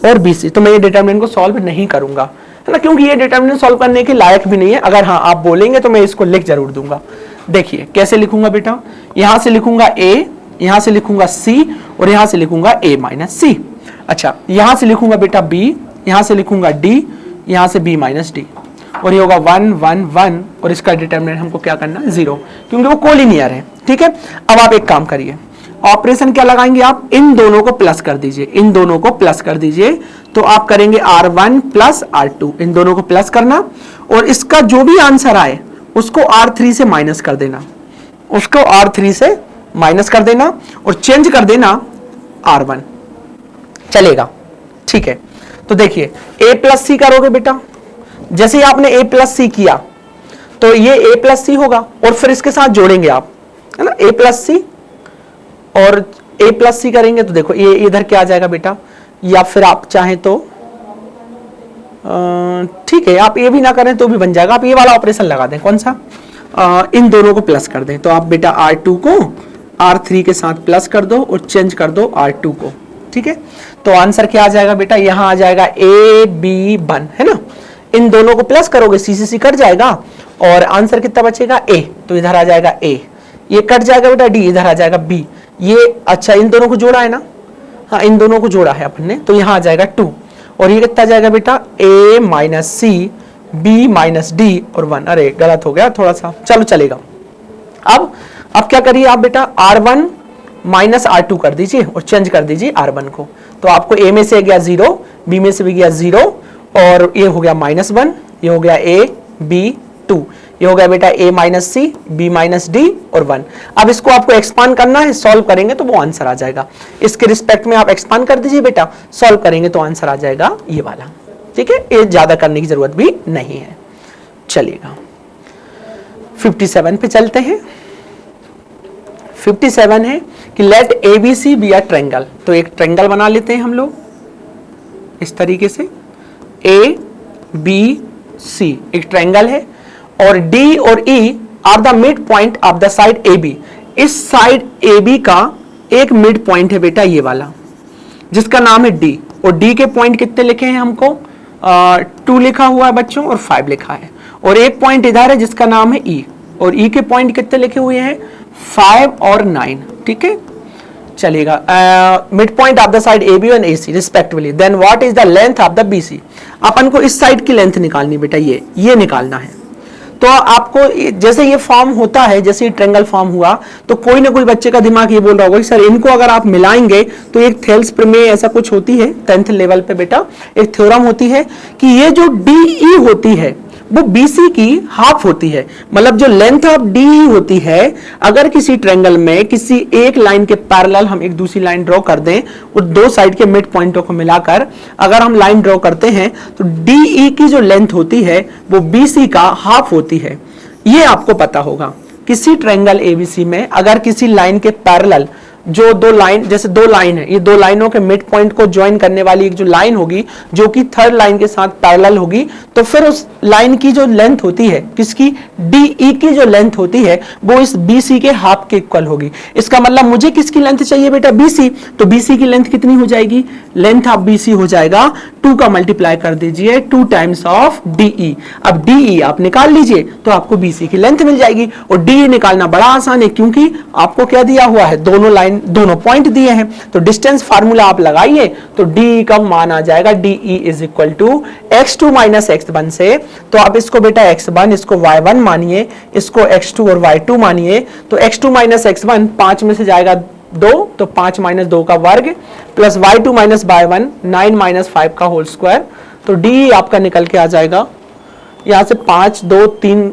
और BC। तो मैं ये डिटरमिनेंट को सॉल्व नहीं करूंगा, है ना, क्योंकि ये डिटरमिनेंट सॉल्व करने के लायक भी नहीं है। अगर हाँ आप बोलेंगे तो मैं इसको लिख जरूर दूंगा। देखिए कैसे लिखूंगा बेटा, यहां से लिखूंगा A, यहां से लिखूंगा C और यहां से लिखूंगा A माइनस C। अच्छा, यहां से लिखूंगा बेटा B, यहां से लिखूंगा D, यहां से B माइनस D, और ये होगा 1 1 1 और इसका डिटरमिनेंट हमको क्या करना है 0, क्योंकि वो कोलिनियर है। ठीक है, अब आप एक काम करिए, ऑपरेशन क्या लगाएंगे आप, इन दोनों को प्लस कर दीजिए, इन दोनों को प्लस कर दीजिए। तो आप करेंगे R1 प्लस R2, इन दोनों को प्लस करना, और इसका जो भी आंसर आए उसको R3 से माइनस कर देना, उसको R3 से माइनस कर देना और चेंज कर देना R1, चलेगा। ठीक है, तो देखिए A प्लस C करोगे बेटा, जैसे ही आपने A प्लस C किया तो ये A प्लस C होगा, और फिर इसके साथ जोड़ेंगे आप, है ना, A प्लस C और A प्लस C करेंगे तो देखो ये इधर क्या आ जाएगा बेटा, या फिर आप चाहें तो ठीक है, आप ये भी ना करें तो भी बन जाएगा, आप ये वाला ऑपरेशन लगा दें, कौन सा, इन दोनों को प्लस कर दें। तो आप बेटा R2 को R3 के साथ प्लस कर दो और चेंज कर दो R2 को। ठीक है, तो आंसर क्या आ जाएगा बेटा, यहां आ जाएगा AB1, है ना, इन दोनों को प्लस करोगे C से C कट जाएगा और आंसर कितना बचेगा A, तो इधर आ जाएगा A, ये कट जाएगा बेटा D, इधर आ जाएगा B, ये अच्छा इन दोनों को जोड़ा है ना, हाँ इन दोनों को जोड़ा है अपन ने, तो यहाँ आ जाएगा 2, और ये कितना जाएगा बेटा A minus C B minus D और 1, अरे गलत हो गया थोड़ा सा, चलो चलेगा। अब क्या करिए आप बेटा, R1 माइनस R2 कर दीजिए और चेंज कर दीजिए R1 को, तो आपको A में से गया 0, B में से भी गया 0, और ये हो गया -1, ये हो गया A B 2, ये हो गया बेटा A minus C B minus D और 1। अब इसको आपको एक्सपांड करना है, सॉल्व करेंगे तो वो आंसर आ जाएगा, इसके रिस्पेक्ट में आप एक्सपांड कर दीजिए बेटा, सॉल्व करेंगे तो आंसर आ जाएगा ये वाला। ठीक है, ये ज्यादा करने की जरूरत भी नहीं है। चलिएगा 57 पे चलते हैं। 57 है कि let ABC B a triangle, तो एक ट्रायंगल बना लेते हैं हम लोग इस तरीके से, ABC एक ट्रायंगल है और D और E are the mid point of the side AB। इस साइड AB का एक मिड पॉइंट है बेटा ये वाला, जिसका नाम है D, और D के पॉइंट कितने लिखे हैं हमको, 2 लिखा हुआ है बच्चों और 5 लिखा है, और एक पॉइंट इधर है जिसका नाम है E, और E के पॉइंट कितने लिखे हुए हैं, 5 और 9। ठीक है, चलिएगा mid point of the side AB and AC respectively, then what is the length of the BC। अपन को इस साइड की लेंथ निकालनी बेटा, ये निकालना है। तो आपको जैसे ये फॉर्म होता है, जैसे ये ट्रायंगल फॉर्म हुआ, तो कोई ना कोई बच्चे का दिमाग ये बोल रहा होगा कि सर इनको अगर आप मिलाएंगे तो एक थेल्स प्रमेय ऐसा कुछ होती है 10th लेवल पे बेटा, एक थ्योरम होती है कि ये जो DE होती है वो BC की हाफ होती है, मतलब जो लेंथ ऑफ DE होती है, अगर किसी ट्रायंगल में किसी एक लाइन के पैरेलल हम एक दूसरी लाइन ड्रॉ कर दें, उस दो साइड के मिड पॉइंटों को मिलाकर अगर हम लाइन ड्रॉ करते हैं तो DE की जो लेंथ होती है वो BC का हाफ होती है। ये आपको पता होगा। किसी ट्रायंगल ABC में अगर किसी लाइन के पैरेलल जो दो लाइन, जैसे दो लाइन है, ये दो लाइनों के मिड पॉइंट को ज्वाइन करने वाली एक जो लाइन होगी जो कि थर्ड लाइन के साथ पैरेलल होगी, तो फिर उस लाइन की जो लेंथ होती है, किसकी, DE की जो लेंथ होती है वो इस BC के हाफ के इक्वल होगी। इसका मतलब मुझे किसकी लेंथ चाहिए बेटा, BC, तो BC की लेंथ कितनी हो जाएगी, लेंथ ऑफ BC हो जाएगा 2 का मल्टीप्लाई कर दीजिए 2 टाइम्स ऑफ DE। अब DE आप निकाल लीजिए तो आपको BC की लेंथ मिल जाएगी, और DE निकालना बड़ा आसान है क्योंकि आपको क्या दिया हुआ है, दोनों लाइन दोनों पॉइंट दिए हैं, तो डिस्टेंस फार्मूला आप लगाइए तो DE का मान आ जाएगा DE is equal to x2 minus x1 से। तो आप इसको बेटा x1, इसको y1 मानिए, इसको x2 और y2 मानिए, तो x2 माइनस x1 5 में से जाएगा 2, तो 5 माइनस 2 का वर्ग plus y2 minus y1 9 minus 5 का होल स्क्वायर, तो DE आपका निकल के आ जाएगा यहां से 5 2 3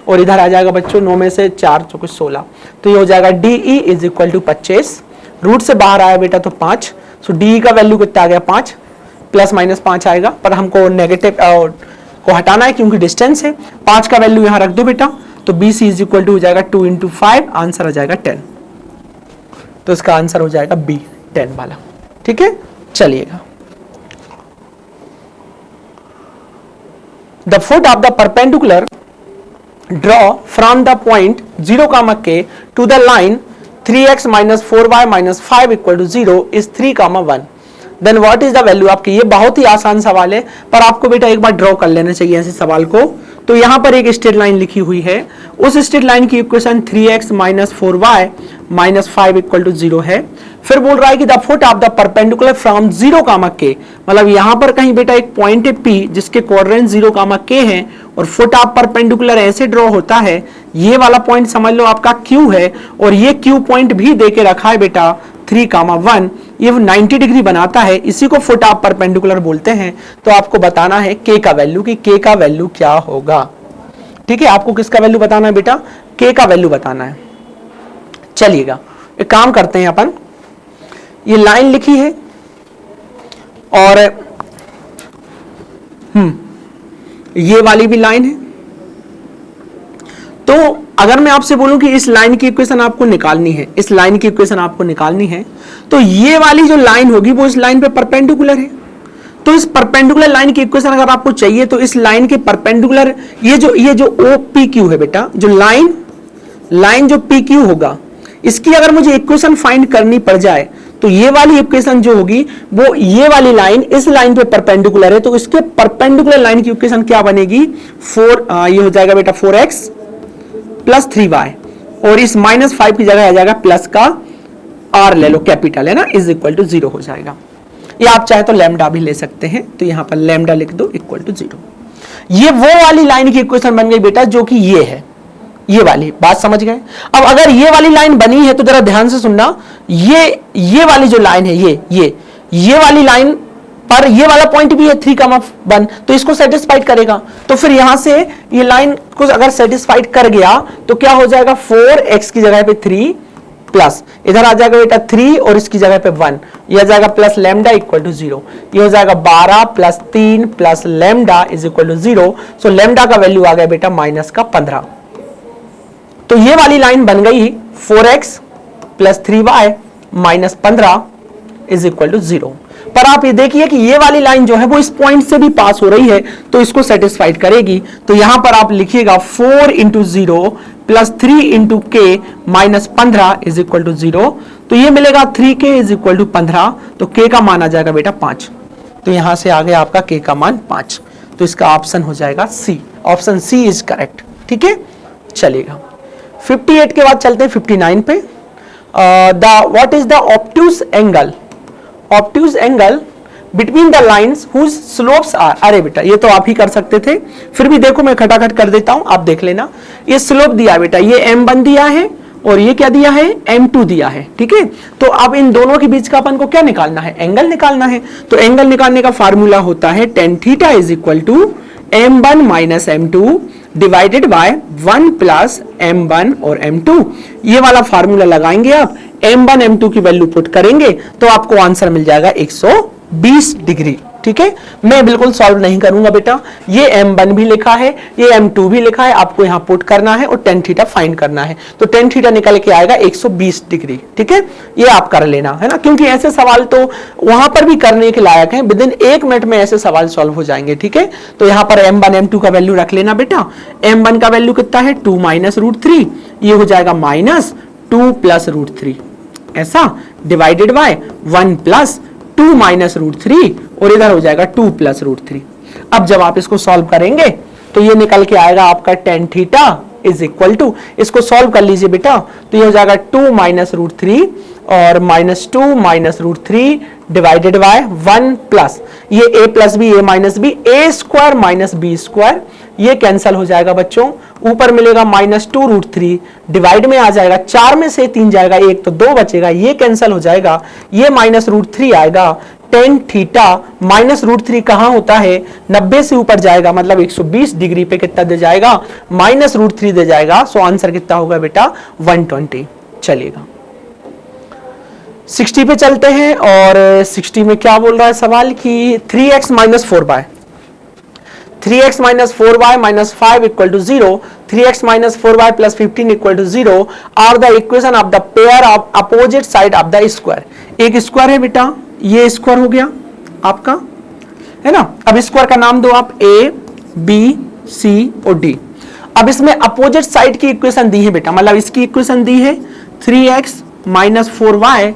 और इधर आ जाएगा बच्चों 9 में से 4 तो कुछ 16, तो ये हो जाएगा DE is equal to 25। Root से बाहर आया बेटा तो 5, सो DE का वैल्यू कितना आ गया 5, प्लस माइनस 5 आएगा, पर हमको नेगेटिव को हटाना है क्योंकि डिस्टेंस है। 5 का वैल्यू यहां रख दो बेटा, तो BC इज इक्वल टू हो जाएगा 2 × 5, आंसर आ जाएगा 10, तो इसका आंसर हो जाएगा B 10 वाला। ठीक है, चलिएगा the foot of the perpendicular draw from the point 0, k to the line 3x minus 4y minus 5 equal to 0 is 3, 1. Then what is the value आपकी, ये बहुत ही आसान सवाल है पर आपको बेटा एक बार ड्रॉ कर लेना चाहिए ऐसे सवाल को। तो यहां पर एक स्ट्रेट लाइन लिखी हुई है, उस स्ट्रेट लाइन की equation 3x minus 4y minus 5 equal to 0 है। फिर बोल रहा है कि the foot of the perpendicular from 0, k, मतलब यहां पर कहीं बेटा एक पॉइंट है P जिसके कोऑर्डिनेट 0, k है, और फुट ऑफ परपेंडिकुलर ऐसे ड्रॉ होता है, ये वाला पॉइंट समझ लो आपका Q है, और ये Q पॉइंट भी देके रखा है बेटा 3, 1, ये 90 डिग्री बनाता है, इसी को फुट ऑफ परपेंडिकुलर बोलते हैं। तो आपको बताना है K का वैल्यू, कि K का वैल्यू क्या होगा। ठीक है, आपको किसका वैल्यू बताना है बेटा, K का वैल्यू बताना है। चलिएगा एक काम करते हैं अपन, ये लाइन लिखी है और ये वाली भी लाइन है, तो अगर मैं आपसे बोलूं कि इस लाइन की इक्वेशन आपको निकालनी है, इस लाइन की इक्वेशन आपको निकालनी है, तो ये वाली जो लाइन होगी वो इस लाइन पे परपेंडिकुलर है। तो इस परपेंडिकुलर लाइन की इक्वेशन अगर आपको चाहिए तो इस लाइन के परपेंडिकुलर ये जो OPQ है बेटा, जो लाइन जो PQ होगा, इसकी अगर मुझे इक्वेशन फाइंड करनी पड़ जाए तो ये वाली इक्वेशन जो होगी वो ये वाली लाइन इस लाइन पे परपेंडिकुलर है, तो इसके परपेंडिकुलर लाइन की इक्वेशन क्या बनेगी, ये हो जाएगा बेटा 4x प्लस 3y, और इस माइनस 5 की जगह आ जाएगा प्लस का r ले लो, कैपिटल है ना, इज इक्वल टू 0 हो जाएगा। या आप चाहे तो लैम्डा भी ले सकते हैं, तो यहां पर लैम्डा लिख दो इक्वल टू 0। ये वो वाली लाइन की इक्वेशन बन गई बेटा जो कि ये है, ये वाली बात समझ गए। अब अगर ये वाली लाइन बनी है तो जरा ध्यान से सुनना, ये वाली जो लाइन है, ये वाली लाइन पर ये वाला पॉइंट भी है 3, 1, तो इसको सेटिस्फाइड करेगा। तो फिर यहां से ये लाइन को अगर सेटिस्फाइड कर गया तो क्या हो जाएगा, 4x की जगह पे 3 प्लस इधर आ जाएगा बेटा 3 और इसकी जगह पे 1, यह आ जाएगा प्लस लैम्डा इक्वल टू 0, ये हो जाएगा 12 plus 3 plus lambda is equal to 0। So lambda का वैल्यू आ गया बेटा माइनस का 15। तो ये वाली लाइन बन गई 4x plus 3y minus 15 is equal to 0। पर आप ये देखिए कि ये वाली लाइन जो है वो इस पॉइंट से भी पास हो रही है, तो इसको सेटिस्फाइड करेगी। तो यहां पर आप लिखिएगा 4 इंटू 0 प्लस 3 इंटू के माइनस 15 इज इक्वल टू 0। तो ये मिलेगा 3k इज इक्वल टू 15। तो k का मान आ जाएगा बेटा 5। तो यहां से आ गया आपका k का मान 5। तो इसका ऑप्शन हो जाएगा सी, ऑप्शन सी इज करेक्ट। ठीक है, चलेगा 58 के बाद चलते हैं 59 पे। What is the obtuse angle, obtuse angle between the lines whose slopes are. अरे बेटा ये तो आप ही कर सकते थे, फिर भी देखो मैं खटाखट कर देता हूं, आप देख लेना। ये स्लोप दिया बेटा, ये m1 दिया है और ये क्या दिया है, m2 दिया है। ठीक है, तो अब इन दोनों के बीच का अपन को क्या निकालना है, एंगल निकालना है। तो एंगल निकालने का फार्मूला होता है tan theta is equal to m1 minus m2 divided by 1 plus m1 और m2। ये वाला फार्मूला लगाएंगे आप, m1 m2 की वैल्यू पुट करेंगे तो आपको आंसर मिल जाएगा 120 डिग्री। ठीक है, मैं बिल्कुल सॉल्व नहीं करूंगा बेटा, ये m1 भी लिखा है, ये m2 भी लिखा है, आपको यहां पुट करना है और tan थीटा फाइंड करना है। तो tan थीटा निकल के आएगा 120 डिग्री। ठीक है, ये आप कर लेना है ना, क्योंकि ऐसे सवाल तो वहां पर भी करने के लायक हैं, विद इन 1 मिनट में ऐसे सवाल सॉल्व हो जाएंगे। ठीक है, तो यहां पर m1 m2 का वैल्यू रख लेना बेटा। m1 का वैल्यू कितना है 2 माइनस रूट 3, ये हो जाएगा माइनस 2 प्लस रूट 3 ऐसा, divided by 1 plus 2 minus root 3 और इधर हो जाएगा 2 प्लस रूट 3। अब जब आप इसको सॉल्व करेंगे तो ये निकल के आएगा आपका tan theta is equal to, इसको सॉल्व कर लीजिए बेटा, तो ये हो जाएगा 2 माइनस रूट 3 और minus 2 minus root 3 divided by 1 plus ये a plus B a minus B a square minus B square, ये कैंसल हो जाएगा बच्चों। ऊपर मिलेगा माइनस 2 रूट 3 डिवाइड में आ जाएगा, 4 में से 3 जाएगा, 1 तो 2 बचेगा, ये कैंसल हो जाएगा, ये माइनस रूट 3 आएगा। tan थीटा माइनस रूट 3 कहां होता है, 90 से ऊपर जाएगा, मतलब 120 डिग्री पे कितना दे जाएगा, माइनस रूट 3 दे जाएगा। सो आंसर कितना होगा बेटा 120। चलिएगा 60 पे चलते हैं, और 60 में क्या बोल रहा है सवाल कि 3x minus 4y, 3x minus 4y minus 5 equal to 0, 3x minus 4y plus 15 equal to 0 are the equation of the pair of opposite side of the square. एक स्क्वायर है बेटा, ये स्क्वायर हो गया आपका, है ना। अब स्क्वायर का नाम दो आप, a b c और d। अब इसमें अपोजिट साइड की इक्वेशन दी है बेटा, मतलब इसकी इक्वेशन दी है 3x minus 4y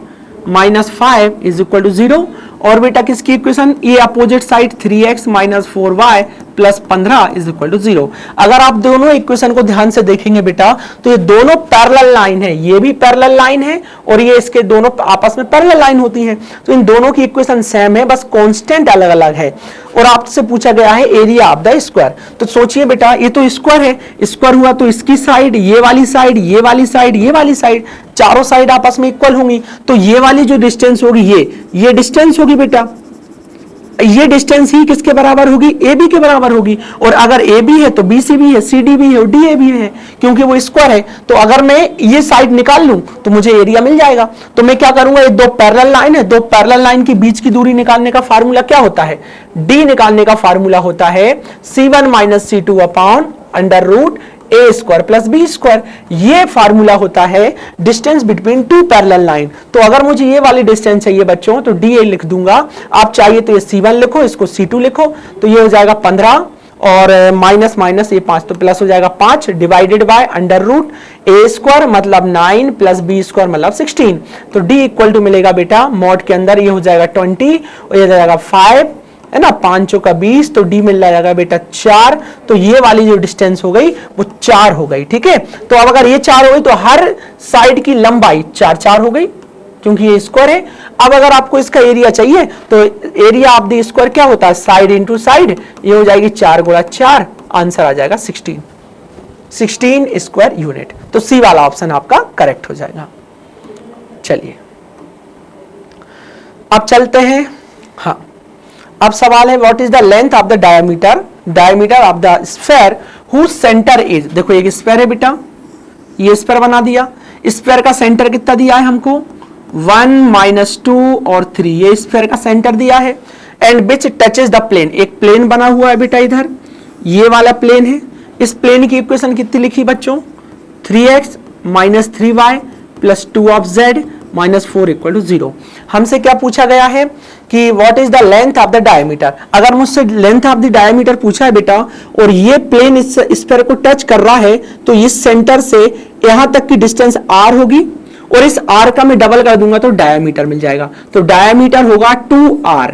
minus 5 is equal to 0, और बेटा किसकी इक्वेशन, ये opposite side 3x minus 4y plus 15 is equal to 0। अगर आप दोनों इक्वेशन को ध्यान से देखेंगे बेटा तो ये दोनों पैरेलल लाइन है, ये भी पैरेलल लाइन है और ये इसके दोनों आपस में पैरेलल लाइन होती है। तो इन दोनों की इक्वेशन सेम है, बस कांस्टेंट अलग अलग है। और आपसे पूछा गया है एरिया ऑफ द स्क्वायर। तो सोचिए बेटा ये तो स्क्वायर है, स्क्वायर हुआ तो इसकी साइड, ये वाली साइड, ये वाली साइड, ये वाली साइड, चारों साइड आपस में इक्वल होंगी। तो ये वाली जो डिस्टेंस होगी ये डिस्टेंस होगी बेटा, ये डिस्टेंस ही किसके बराबर होगी, ए बी के बराबर होगी। और अगर ए बी है तो बी सी भी है, सी डी भी है और डी ए भी है, क्योंकि वो स्क्वायर है। तो अगर मैं ये साइड निकाल लूं तो मुझे एरिया मिल जाएगा। तो मैं क्या करूंगा, ये दो पैरेलल लाइन है, दो पैरेलल लाइन के बीच की दूरी निकालने का फार्मूला क्या होता है, डी निकालने का फार्मूला होता है c1 minus c2 upon under root A square plus B square. ये फार्मूला होता है distance between two parallel line. तो अगर मुझे ये वाली डिस्टेंस चाहिए बच्चों तो डी ए लिख दूंगा, आप चाहिए तो ये c1 लिखो, इसको c2 लिखो, तो ये हो जाएगा 15 और माइनस माइनस ये 5 तो प्लस हो जाएगा 5 divided by under root A square मतलब 9 प्लस बी स्क्वायर मतलब 16। तो डी इक्वल टू मिलेगा बेटा मॉड के अंदर ये हो जाएगा 20 और ये जाएगा 5 है ना, 5 का 20, तो डी मिल जाएगा बेटा 4। तो ये वाली जो डिस्टेंस हो गई वो 4 हो गई। ठीक है, तो अब अगर ये 4 हो गई तो हर साइड की लंबाई 4 हो गई, क्योंकि ये स्क्वायर है। अब अगर आपको इसका एरिया चाहिए तो एरिया ऑफ द स्क्वायर क्या होता है, साइड इंटू साइड, ये हो जाएगी 4 गुणा 4, आंसर आ जाएगा 16 स्क्वायर यूनिट। तो सी वाला ऑप्शन आपका करेक्ट हो जाएगा। चलिए अब चलते हैं, हाँ अब सवाल है what is the length of the diameter of the sphere whose centre is. देखो एक स्फीयर है बेटा, ये स्फीयर बना दिया, स्फीयर का सेंटर कितना दिया है हमको 1 - 2 और 3, ये स्फीयर का सेंटर दिया है। And which touches the plane, एक प्लेन बना हुआ है बेटा इधर, ये वाला प्लेन है। इस प्लेन की इक्वेशन कितनी लिखी बच्चों 3x - 3y + 2 of z - 4 = 0। हमसे क्या पूछा गया है कि what is the length of the diameter. अगर मुझसे लेंथ ऑफ द डायमीटर पूछा है बेटा और ये प्लेन इस स्फीयर को टच कर रहा है तो इस सेंटर से यहां तक की डिस्टेंस r होगी और इस r का मैं डबल कर दूंगा तो डायमीटर मिल जाएगा। तो डायमीटर होगा 2r,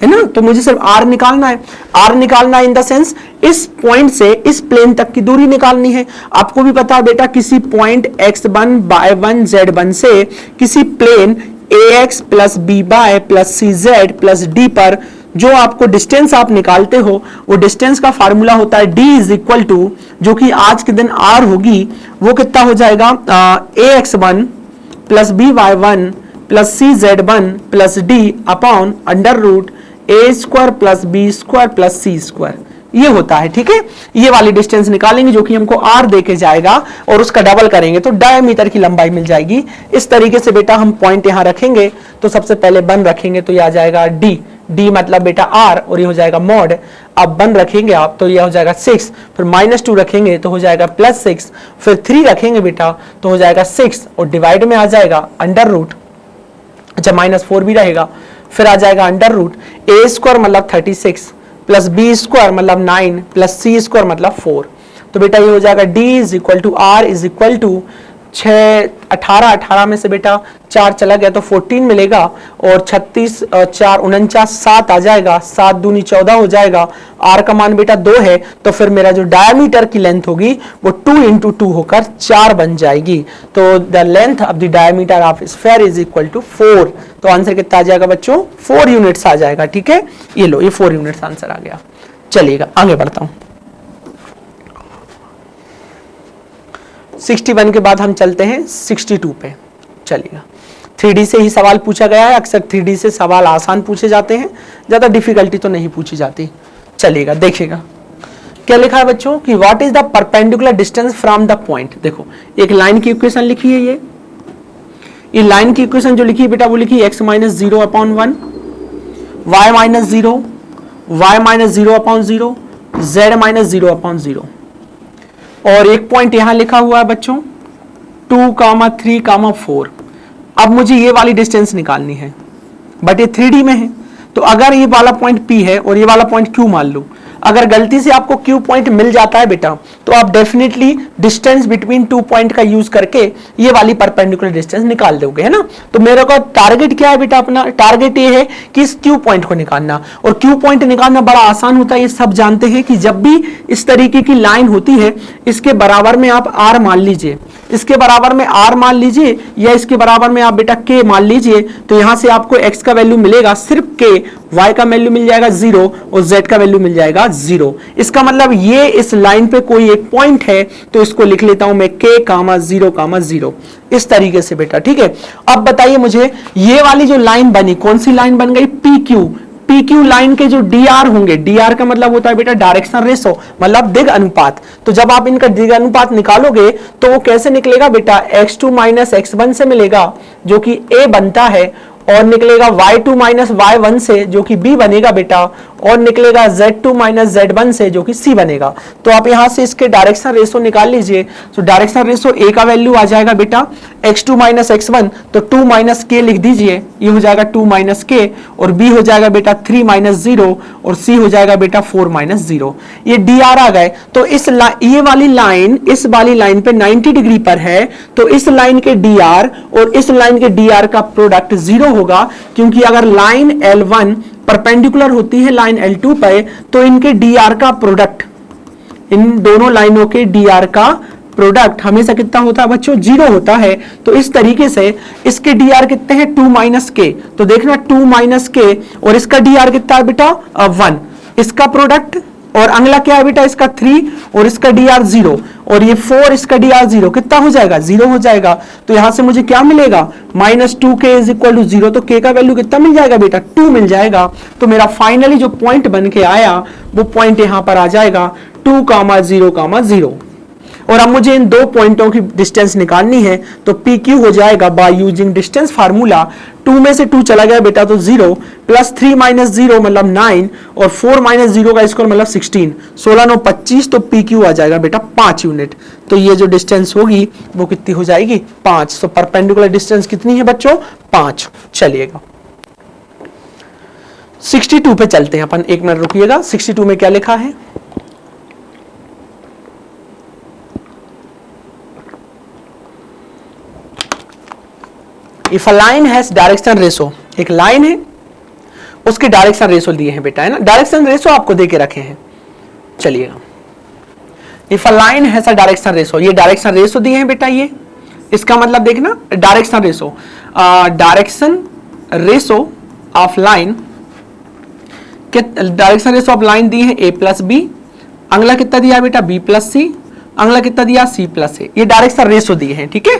है ना। तो मुझे सिर्फ r निकालना है। r निकालना इन द सेंस इस पॉइंट से इस प्लेन तक की दूरी निकालनी है। आपको भी पता है बेटा किसी पॉइंट x1 y1 z1 से किसी plane ax + by + cz + d पर जो आपको डिस्टेंस आप निकालते हो वो डिस्टेंस का फार्मूला होता है d = जो कि आज के दिन r होगी, वो कितना हो जाएगा ax1 + by1 + cz1 + d upon √a² + b² + c², ये होता है। ठीक है, ये वाली डिस्टेंस निकालेंगे जो कि हमको r दे के जाएगा और उसका डबल करेंगे तो डायमीटर की लंबाई मिल जाएगी। इस तरीके से बेटा हम पॉइंट यहां रखेंगे तो सबसे पहले 1 रखेंगे तो ये आ जाएगा d मतलब बेटा r और ये हो जाएगा मॉड। अब 1 रखेंगे आप तो ये हो जाएगा 6, फिर -2 रखेंगे तो हो जाएगा +6, फिर 3 रखेंगे बेटा तो हो जाएगा 6 और डिवाइड में आ जाएगा √, अच्छा -4 भी रहेगा, फिर आ जाएगा √a² मतलब 36 + b² मतलब 9 + c² मतलब 4। तो बेटा ये हो जाएगा d = r = 6 18 18 में से बेटा 4 चला गया तो 14 मिलेगा और 36 4 49 7 आ जाएगा, 7 दूनी 14 हो जाएगा। r का मान बेटा 2 है तो फिर मेरा जो डायमीटर की लेंथ होगी वो 2 × 2 होकर 4 बन जाएगी। तो the length of the diameter of sphere is equal to 4। तो आंसर कितना आ जाएगा बच्चों 4 यूनिट्स आ जाएगा। ठीक है, ये लो ये 4 यूनिट्स आंसर आ गया। चलिएगा आगे बढ़ता हूं। 61 के बाद हम चलते हैं 62 पे। चलिएगा 3D से ही सवाल पूछा गया है, अक्सर 3D से सवाल आसान पूछे जाते हैं, ज्यादा डिफिकल्टी तो नहीं पूछी जाती। चलिएगा देखिएगा क्या लिखा है बच्चों कि what is the perpendicular distance from the point. देखो एक लाइन की इक्वेशन लिखी है, ये लाइन की इक्वेशन जो लिखी है बेटा वो लिखी है x - 0/1 y - 0 y - 0/0 z - 0/0 और एक पॉइंट यहां लिखा हुआ है बच्चों 2, 3, 4। अब मुझे ये वाली डिस्टेंस निकालनी है बट ये 3D में है। तो अगर ये वाला पॉइंट P है और ये वाला पॉइंट Q मान लो, अगर गलती से आपको Q पॉइंट मिल जाता है बेटा तो आप डेफिनेटली डिस्टेंस बिटवीन 2 पॉइंट का यूज करके ये वाली परपेंडिकुलर डिस्टेंस निकाल दोगे, है ना। तो मेरे को टारगेट क्या है बेटा, अपना टारगेट ये है कि इस Q पॉइंट को निकालना, और Q पॉइंट निकालना बड़ा आसान होता है। ये सब जानते हैं कि जब भी इस तरीके की लाइन होती है इसके बराबर में आप R मान लीजिए, इसके बराबर में R मान लीजिए या इसके बराबर में आप बेटा K मान लीजिए, तो यहां से आपको X का वैल्यू मिलेगा सिर्फ K, Y का वैल्यू मिल जाएगा 0 और Z का वैल्यू मिल जाएगा 0। इसका मतलब ये इस लाइन पे कोई एक पॉइंट है तो इसको लिख लेता हूं मैं K, 0, 0 इस तरीके से बेटा। ठीक है, अब बताइए मुझे ये वाली जो लाइन बनी, कौन सी लाइन बन गई, PQ लाइन के जो DR होंगे, DR का मतलब होता है बेटा डायरेक्शन रेशो, मतलब दिग अनुपात। तो जब आप इनका दिग अनुपात निकालोगे तो वो कैसे निकलेगा बेटा, x2 - x1 से मिलेगा जो कि A बनता है, और निकलेगा y2 - y1 से जो कि B बनेगा बेटा, और निकलेगा z2 - z1 से जो कि C बनेगा। तो आप यहां से इसके डायरेक्शन रेशो निकाल लीजिए। तो डायरेक्शन रेशो A का वैल्यू आ जाएगा बेटा x2 - x1, तो 2 - k लिख दीजिए, ये हो जाएगा 2 - k, और B हो जाएगा बेटा 3 - 0, और C हो जाएगा बेटा 4 - 0। ये DR आ गए। तो ये वाली लाइन इस वाली लाइन पे 90 डिग्री पर है, तो इस लाइन के DR और इस लाइन के DR का प्रोडक्ट 0 होगा, क्योंकि अगर लाइन L1 परपेंडिकुलर होती है लाइन L2 पे तो इनके DR का प्रोडक्ट, इन दोनों लाइनों के DR का प्रोडक्ट हमेशा कितना होता है बच्चों, 0 होता है। तो इस तरीके से इसके DR कितने हैं, 2 - k। तो देखना 2 - k और इसका DR कितना है बेटा 1, इसका प्रोडक्ट, और अगला क्या है बेटा इसका 3 और इसका DR 0, और ये 4 इसका DR 0 कितना हो जाएगा, 0 हो जाएगा। तो यहां से मुझे क्या मिलेगा, -2k = 0। तो k का वैल्यू कितना मिल जाएगा बेटा, 2 मिल जाएगा। तो मेरा फाइनली जो पॉइंट बन के आया वो पॉइंट यहां पर आ जाएगा 2, 0, 0। और अब मुझे इन दो पॉइंटों की डिस्टेंस निकालनी है, तो पी क्यू हो जाएगा बाय यूजिंग डिस्टेंस फार्मूला, 2 में से 2 चला गया बेटा तो 0, प्लस 3 माइनस 0 मतलब 9, और 4 माइनस 0 का स्क्वायर मतलब 16, 16 9 25, तो पी क्यू आ जाएगा बेटा 5 यूनिट। तो ये जो डिस्टेंस होगी वो कितनी हो जाएगी 5। तो परपेंडिकुलर डिस्टेंस कितनी है बच्चों 5। चलिएगा 62 पे चलते हैं अपन, एक मिनट रुकिएगा। 62 में क्या लिखा है, if a line has direction ratio, एक लाइन है उसके डायरेक्शन रेशो दिए हैं बेटा, है ना, डायरेक्शन रेशो आपको दे के रखे हैं। चलिएगा if a line has a direction ratio, ये डायरेक्शन रेशो दिए हैं बेटा, ये इसका मतलब देखना direction ratio, direction ratio of line, direction ratio of line दी है a प्लस बी, अगला कितना दिया बेटा b प्लस सी, अगला कितना दिया c प्लस ए, ये डायरेक्शन रेशो दिए हैं, ठीक है।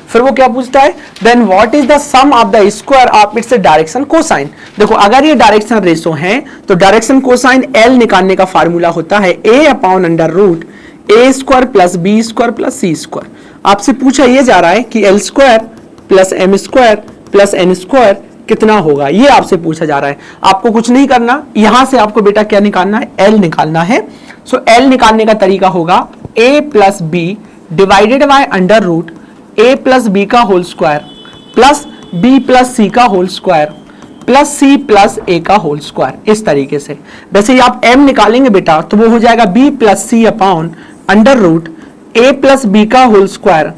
फिर वो क्या पूछता है, then what is the sum of the square of its direction cosine. देखो अगर ये डायरेक्शन रेशो है तो डायरेक्शन कोसाइन l निकालने का फार्मूला होता है a upon under root a square plus b square plus c square. आपसे पूछा ये जा रहा है कि l square plus m square plus n square कितना होगा, ये आपसे पूछा जा रहा है। आपको कुछ नहीं करना, यहां से आपको बेटा क्या निकालना है, l निकालना है। सो l निकालने का तरीका होगा a plus B divided by under root a plus B का whole square plus b plus C का whole square plus c plus a का होल स्क्वायर, इस तरीके से। वैसे ही आप m निकालेंगे बेटा तो वो हो जाएगा b plus C upon under root a plus B का whole square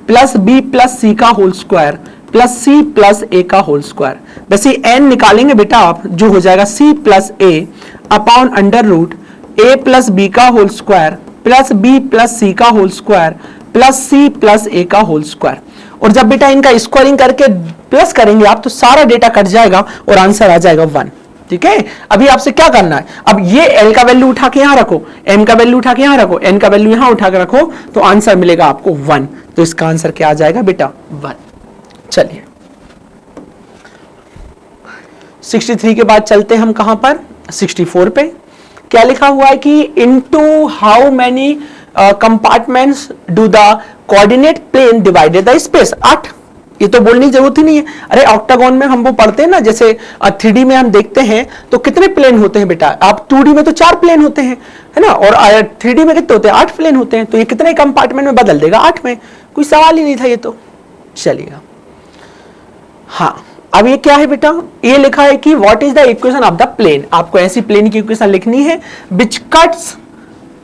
plus b plus C का whole square plus c plus a का होल स्क्वायर। वैसे n निकालेंगे बेटा आप, जो हो जाएगा c plus a upon under root a plus B का whole square plus b plus C का whole square plus c plus a का होल स्क्वायर। और जब बेटा इनका स्क्वायरिंग करके प्लस करेंगे आप तो सारा डेटा कट जाएगा और आंसर आ जाएगा 1, ठीक है। अभी आपसे क्या करना है, अब ये l का वैल्यू उठा के यहां रखो, m का वैल्यू उठा के यहां रखो, n का वैल्यू यहां उठा के रखो, तो आंसर मिलेगा आपको 1। तो इसका आंसर क्या आ जाएगा बेटा 1। चलिए 63 के बाद चलते हैं हम कहां पर, 64 पे। क्या लिखा हुआ है कि into how many compartments do the coordinate plane divided the space. 8, ये तो बोलने की जरूरत ही नहीं है। अरे ऑक्टागोन में हम वो पढ़ते हैं ना, जैसे 3D में हम देखते हैं तो कितने प्लेन होते हैं बेटा, आप 2D में तो 4 प्लेन होते हैं, है ना, और 3D में कितने होते हैं 8 प्लेन होते हैं। तो ये कितने कंपार्टमेंट में बदल देगा 8 में, कोई सवाल ही नहीं था ये तो। चलिएगा हाँ, अब ये क्या है बेटा, ये लिखा है कि what is the equation of the plane. आपको ऐसी प्लेन की इक्वेशन लिखनी है which cuts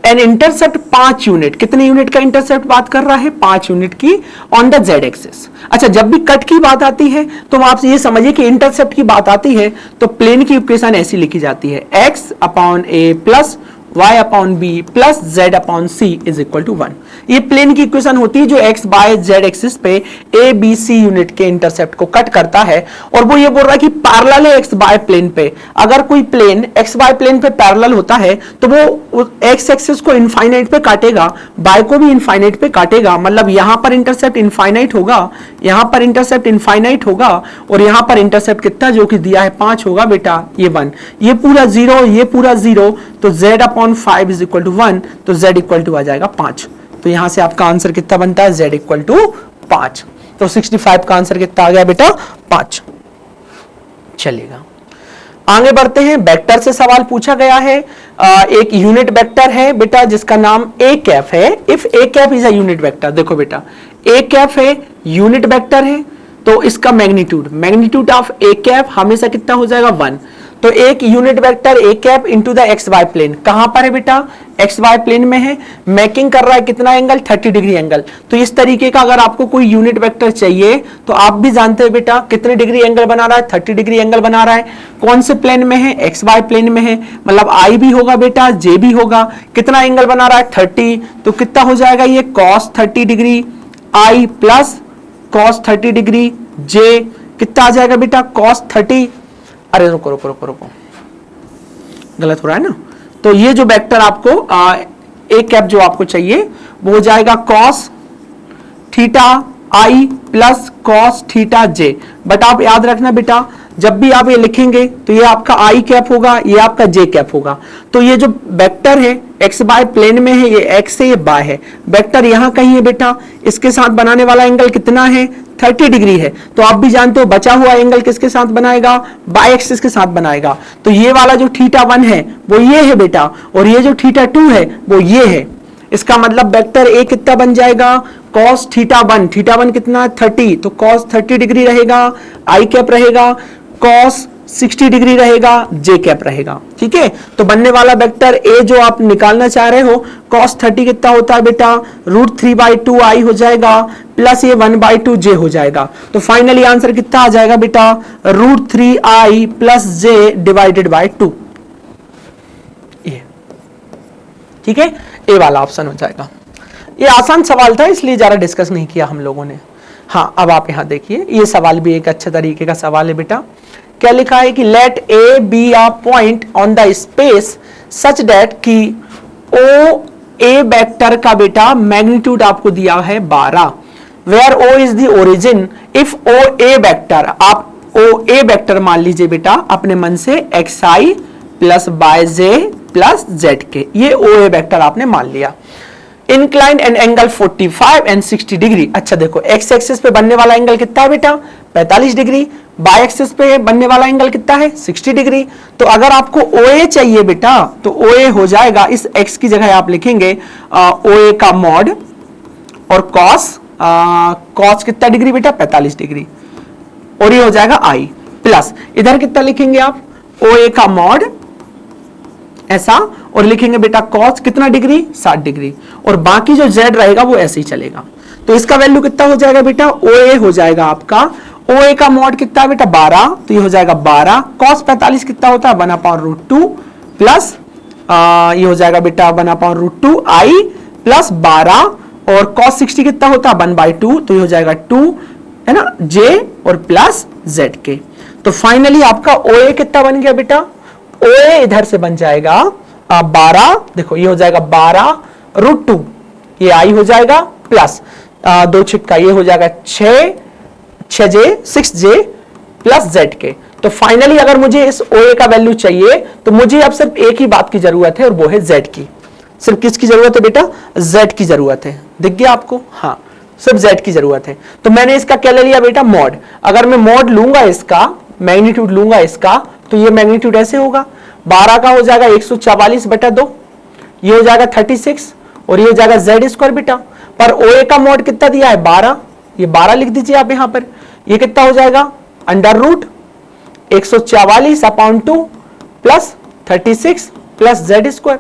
an intercept 5 unit. कितने यूनिट का इंटरसेप्ट बात कर रहा है, 5 यूनिट की ऑन द जेड एक्सिस। अच्छा, जब भी कट की बात आती है तो आप ये समझिए कि इंटरसेप्ट की बात आती है तो प्लेन की इक्वेशन ऐसी लिखी जाती है, x upon a plus y upon B plus z upon C is equal to 1। ये प्लेन की इक्वेशन होती है जो x बाय z एक्सिस पे a b c यूनिट के इंटरसेप्ट को कट करता है। और वो ये बोल रहा है कि पैरेलल है x बाय प्लेन पे। अगर कोई प्लेन x बाय प्लेन पे पैरेलल होता है तो वो x एक्सिस को इनफाइनाइट पे काटेगा, y को भी इनफाइनाइट पे काटेगा। मतलब यहां पर इंटरसेप्ट इनफाइनाइट होगा, यहां पर इंटरसेप्ट इनफाइनाइट होगा, और यहां पर इंटरसेप्ट कितना जो कि दिया है 5 होगा बेटा, ये 1, ये पूरा 0, ये पूरा 0, तो z upon 5 is equal to 1, तो z इक्वल टू आ जाएगा 5। तो यहां से आपका आंसर कितना बनता है, z इक्वल टू 5। तो 65 का आंसर कितना आ गया बेटा 5। चलिएगा आगे बढ़ते हैं। वेक्टर से सवाल पूछा गया है। एक यूनिट वेक्टर है बेटा जिसका नाम a कैप है। If a cap is a unit vector, देखो बेटा a कैप है, यूनिट वेक्टर है, तो इसका मैग्नीट्यूड ऑफ a कैप हमेशा कितना हो जाएगा 1। तो एक unit vector a cap into the X Y plane, कहां पर है बेटा, एक्स वाई प्लेन में है, मेकिंग कर रहा है कितना एंगल, 30 डिग्री एंगल। तो इस तरीके का अगर आपको कोई यूनिट वेक्टर चाहिए तो आप भी जानते हैं बेटा कितने डिग्री एंगल बना रहा है, 30 डिग्री एंगल बना रहा है। कौन से प्लेन में है, एक्स वाई प्लेन में है, मतलब आई भी होगा बेटा, जे भी होगा। कितना एंगल बना रहा है 30, तो कितना हो जाएगा ये cos 30 degree I plus cos 30 degree J, कितना आ जाएगा बेटा cos 30, अरे रुको रुको रुको रुको, गलत हो रहा है ना। तो ये जो वेक्टर आपको ए कैप जो आपको चाहिए वो हो जाएगा cos theta I plus cos theta J. But आप याद रखना बेटा जब भी आप ये लिखेंगे तो ये आपका आई कैप होगा, ये आपका जे कैप होगा। तो ये जो वेक्टर है एक्स बाय प्लेन में है, ये एक्स है, ये बाय है, वेक्टर यहां कहीं है बेटा, इसके साथ बनाने वाला एंगल कितना है 30 डिग्री है। तो आप भी जानते हो बचा हुआ एंगल किसके साथ बनाएगा, बाय एक्सिस के साथ बनाएगा। तो ये वाला जो θ1 है वो ये है बेटा, और ये जो θ2 है वो ये है। इसका मतलब वेक्टर ए कितना बन जाएगा, cos θ1, θ1 कितना 30, तो cos 30 डिग्री रहेगा, आई कैप रहेगा, cos 60 डिग्री रहेगा, जे कैप रहेगा। ठीक है, तो बनने वाला वेक्टर ए जो आप निकालना चाह रहे हो cos 30 कितना होता है बेटा, √3/2 आई हो जाएगा, प्लस ये 1/2 जे हो जाएगा। तो फाइनली आंसर कितना आ जाएगा बेटा, √3i plus J divided by 2। ये ठीक है, ए वाला ऑप्शन हो जाएगा। ये आसान सवाल था इसलिए ज्यादा डिस्कस नहीं किया हम लोगों ने। हाँ, अब आप यहां देखिए, ये सवाल भी एक अच्छे तरीके का सवाल है बेटा। क्या लिखा है कि let A B a point on the space such that कि ओ ए वेक्टर का बेटा मैग्नीट्यूड आपको दिया है 12, where O is the origin if O A vector, आप ओ ए वेक्टर मान लीजिए बेटा अपने मन से xi plus by J plus Z के, ये ओ ए वेक्टर आपने मान लिया। Inclined and angle 45 and 60 degree. अच्छा देखो, एक्स एक्सिस पे बनने वाला एंगल कितना है बेटा 45 डिग्री, बाय एक्सिस पे बनने वाला एंगल कितना है 60 डिग्री। तो अगर आपको OA चाहिए बेटा तो OA हो जाएगा, इस x की जगह आप लिखेंगे OA का मॉड और cos कितना डिग्री बेटा 45 डिग्री, और ये हो जाएगा I प्लस इधर कितना लिखेंगे आप OA का मॉड ऐसा, और लिखेंगे बेटा cos कितना डिग्री 60 डिग्री, और बाकी जो z रहेगा वो ऐसे ही चलेगा। तो इसका वैल्यू कितना हो जाएगा बेटा, OA हो जाएगा आपका, OA का मॉड कितना है बेटा 12, तो ये हो जाएगा 12, cos 45 कितना होता है 1/√2 प्लस ये हो जाएगा बेटा 1/√2 I प्लस 12, और cos 60 कितना होता है 1/2, तो ये हो जाएगा 2 है ना, j और प्लस z के। तो फाइनली आपका OA कितना बन गया बेटा, OA इधर से बन जाएगा 12, देखो ये हो जाएगा 12√2, ये I हो जाएगा प्लस 2 छिक्का ये हो जाएगा 6j 6j प्लस z के। तो फाइनली अगर मुझे इस OA का वैल्यू चाहिए तो मुझे अब सिर्फ एक ही बात की जरूरत है और वो है z की। सिर्फ किसकी जरूरत है बेटा, z की जरूरत है। दिख गया आपको, हाँ सिर्फ z की जरूरत है। तो मैंने इसका क्या ले लिया बेटा मॉड। अगर मैं मॉड लूंगा इसका, मैग्नीट्यूड लूंगा इसका, तो ये मैग्नीट्यूड ऐसे होगा, 12 का हो जाएगा 144/2, ये हो जाएगा 36, और ये हो जाएगा z² बेटा। पर OA का मॉड कितना दिया है 12, ये 12 लिख दीजिए आप यहां पर, ये कितना हो जाएगा √144/2 प्लस 36 प्लस z²।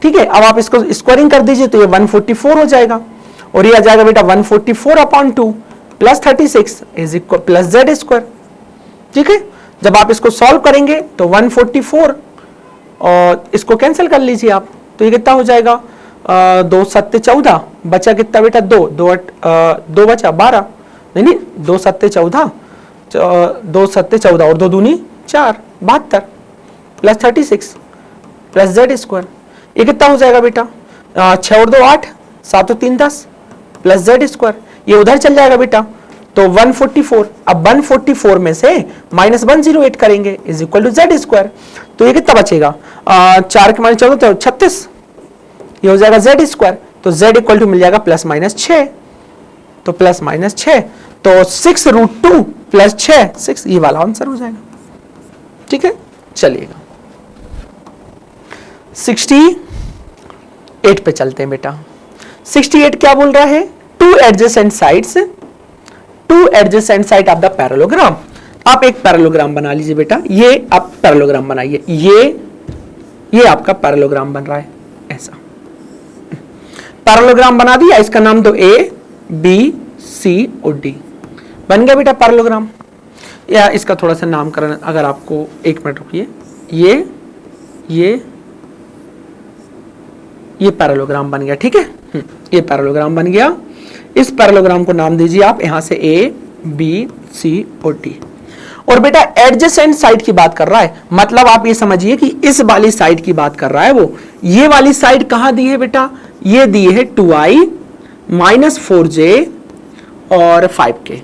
ठीक है, अब आप इसको स्क्वायरिंग कर दीजिए तो ये 144 हो जाएगा, और ये आ जाएगा बेटा 144/2 plus 36 is equal plus z²। ठीक है, जब आप इसको सॉल्व करेंगे तो 144 और इसको कैंसिल कर लीजिए आप, तो ये कितना हो जाएगा 2 7 14, बचा कितना बेटा 2 बचा 12, नहीं 2 7 14, 2 7 14 और 2 दूनी 4 72 प्लस 36 प्लस z², ये कितना हो जाएगा बेटा 6 और 2 8, 7 और 3 10 प्लस z², ये उधर चल जाएगा बेटा तो 144। अब 144 में से -108 करेंगे इज इक्वल टू z², तो ये कितना बचेगा 4 के -14 तो 36, ये हो जाएगा z², तो z इक्वल टू मिल जाएगा +-6, तो +-6, तो 6√2 प्लस 6 ये वाला आंसर हो जाएगा। ठीक है, चलिएगा 68 पे चलते हैं बेटा। 68 क्या बोल रहा है, two adjacent sides of the parallelogram. आप एक पैरेललोग्राम बना लीजिए बेटा, ये आप पैरेललोग्राम बनाइए, ये आपका पैरेललोग्राम बन रहा है ऐसा। पैरेललोग्राम बना दिया, इसका नाम दो A B C और D, बन गया बेटा पैरेललोग्राम। या इसका थोड़ा सा नामकरण अगर आपको, 1 मिनट रुकिए, ये पैरेललोग्राम बन गया। ठीक है, ये पैरेललोग्राम बन गया। इस पैरेललोग्राम को नाम दीजिए आप यहां से A B C और D। और बेटा एडजेसेंट साइड की बात कर रहा है, मतलब आप ये समझिए कि इस वाली साइड की बात कर रहा है वो। ये वाली साइड कहां दी है बेटा, ये दी है 2i -4j और 5k,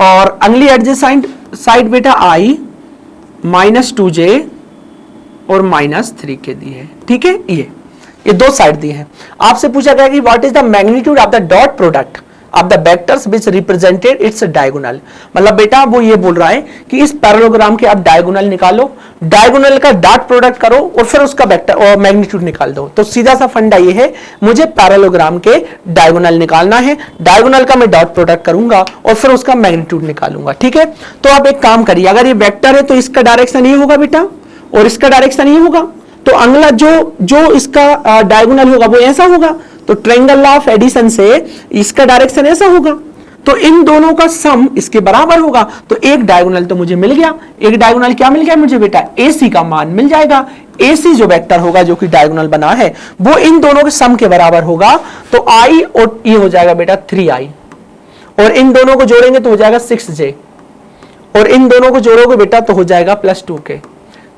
और अगली एडजेसेंट साइड बेटा i -2j और -3 के दी है। ठीक है, ये दो साइड दी है। आपसे पूछा गया कि what is the magnitude of the dot product of the vectors which represented its diagonal. मतलब बेटा वो ये बोल रहा है कि इस पैरेललोग्राम के आप डायगोनल निकालो, डायगोनल का डॉट प्रोडक्ट करो और फिर उसका वेक्टर और मैग्नीट्यूड निकाल दो। तो सीधा सा फंडा ये है, मुझे पैरेललोग्राम के डायगोनल निकालना है, डायगोनल का मैं डॉट प्रोडक्ट करूंगा और फिर उसका मैग्नीट्यूड निकालूंगा। ठीक है, तो आप एक काम करिए, अगर ये वेक्टर है तो इसका डायरेक्शन ये होगा बेटा और इसका डायरेक्शन ये होगा, तो अगला जो इसका डायगोनल होगा वो ऐसा होगा। तो ट्रायंगल ऑफ एडिशन से इसका डायरेक्शन ऐसा होगा, तो इन दोनों का सम इसके बराबर होगा। तो एक डायगोनल तो मुझे मिल गया। एक डायगोनल क्या मिल गया मुझे बेटा? AC का मान मिल जाएगा। AC जो वेक्टर होगा जो कि डायगोनल बना है वो इन दोनों के सम के बराबर होगा। तो I और ये हो जाएगा बेटा 3I, और इन दोनों को जोड़ेंगे तो हो जाएगा 6J, और इन दोनों को जोड़ोगे बेटा तो हो जाएगा +2K।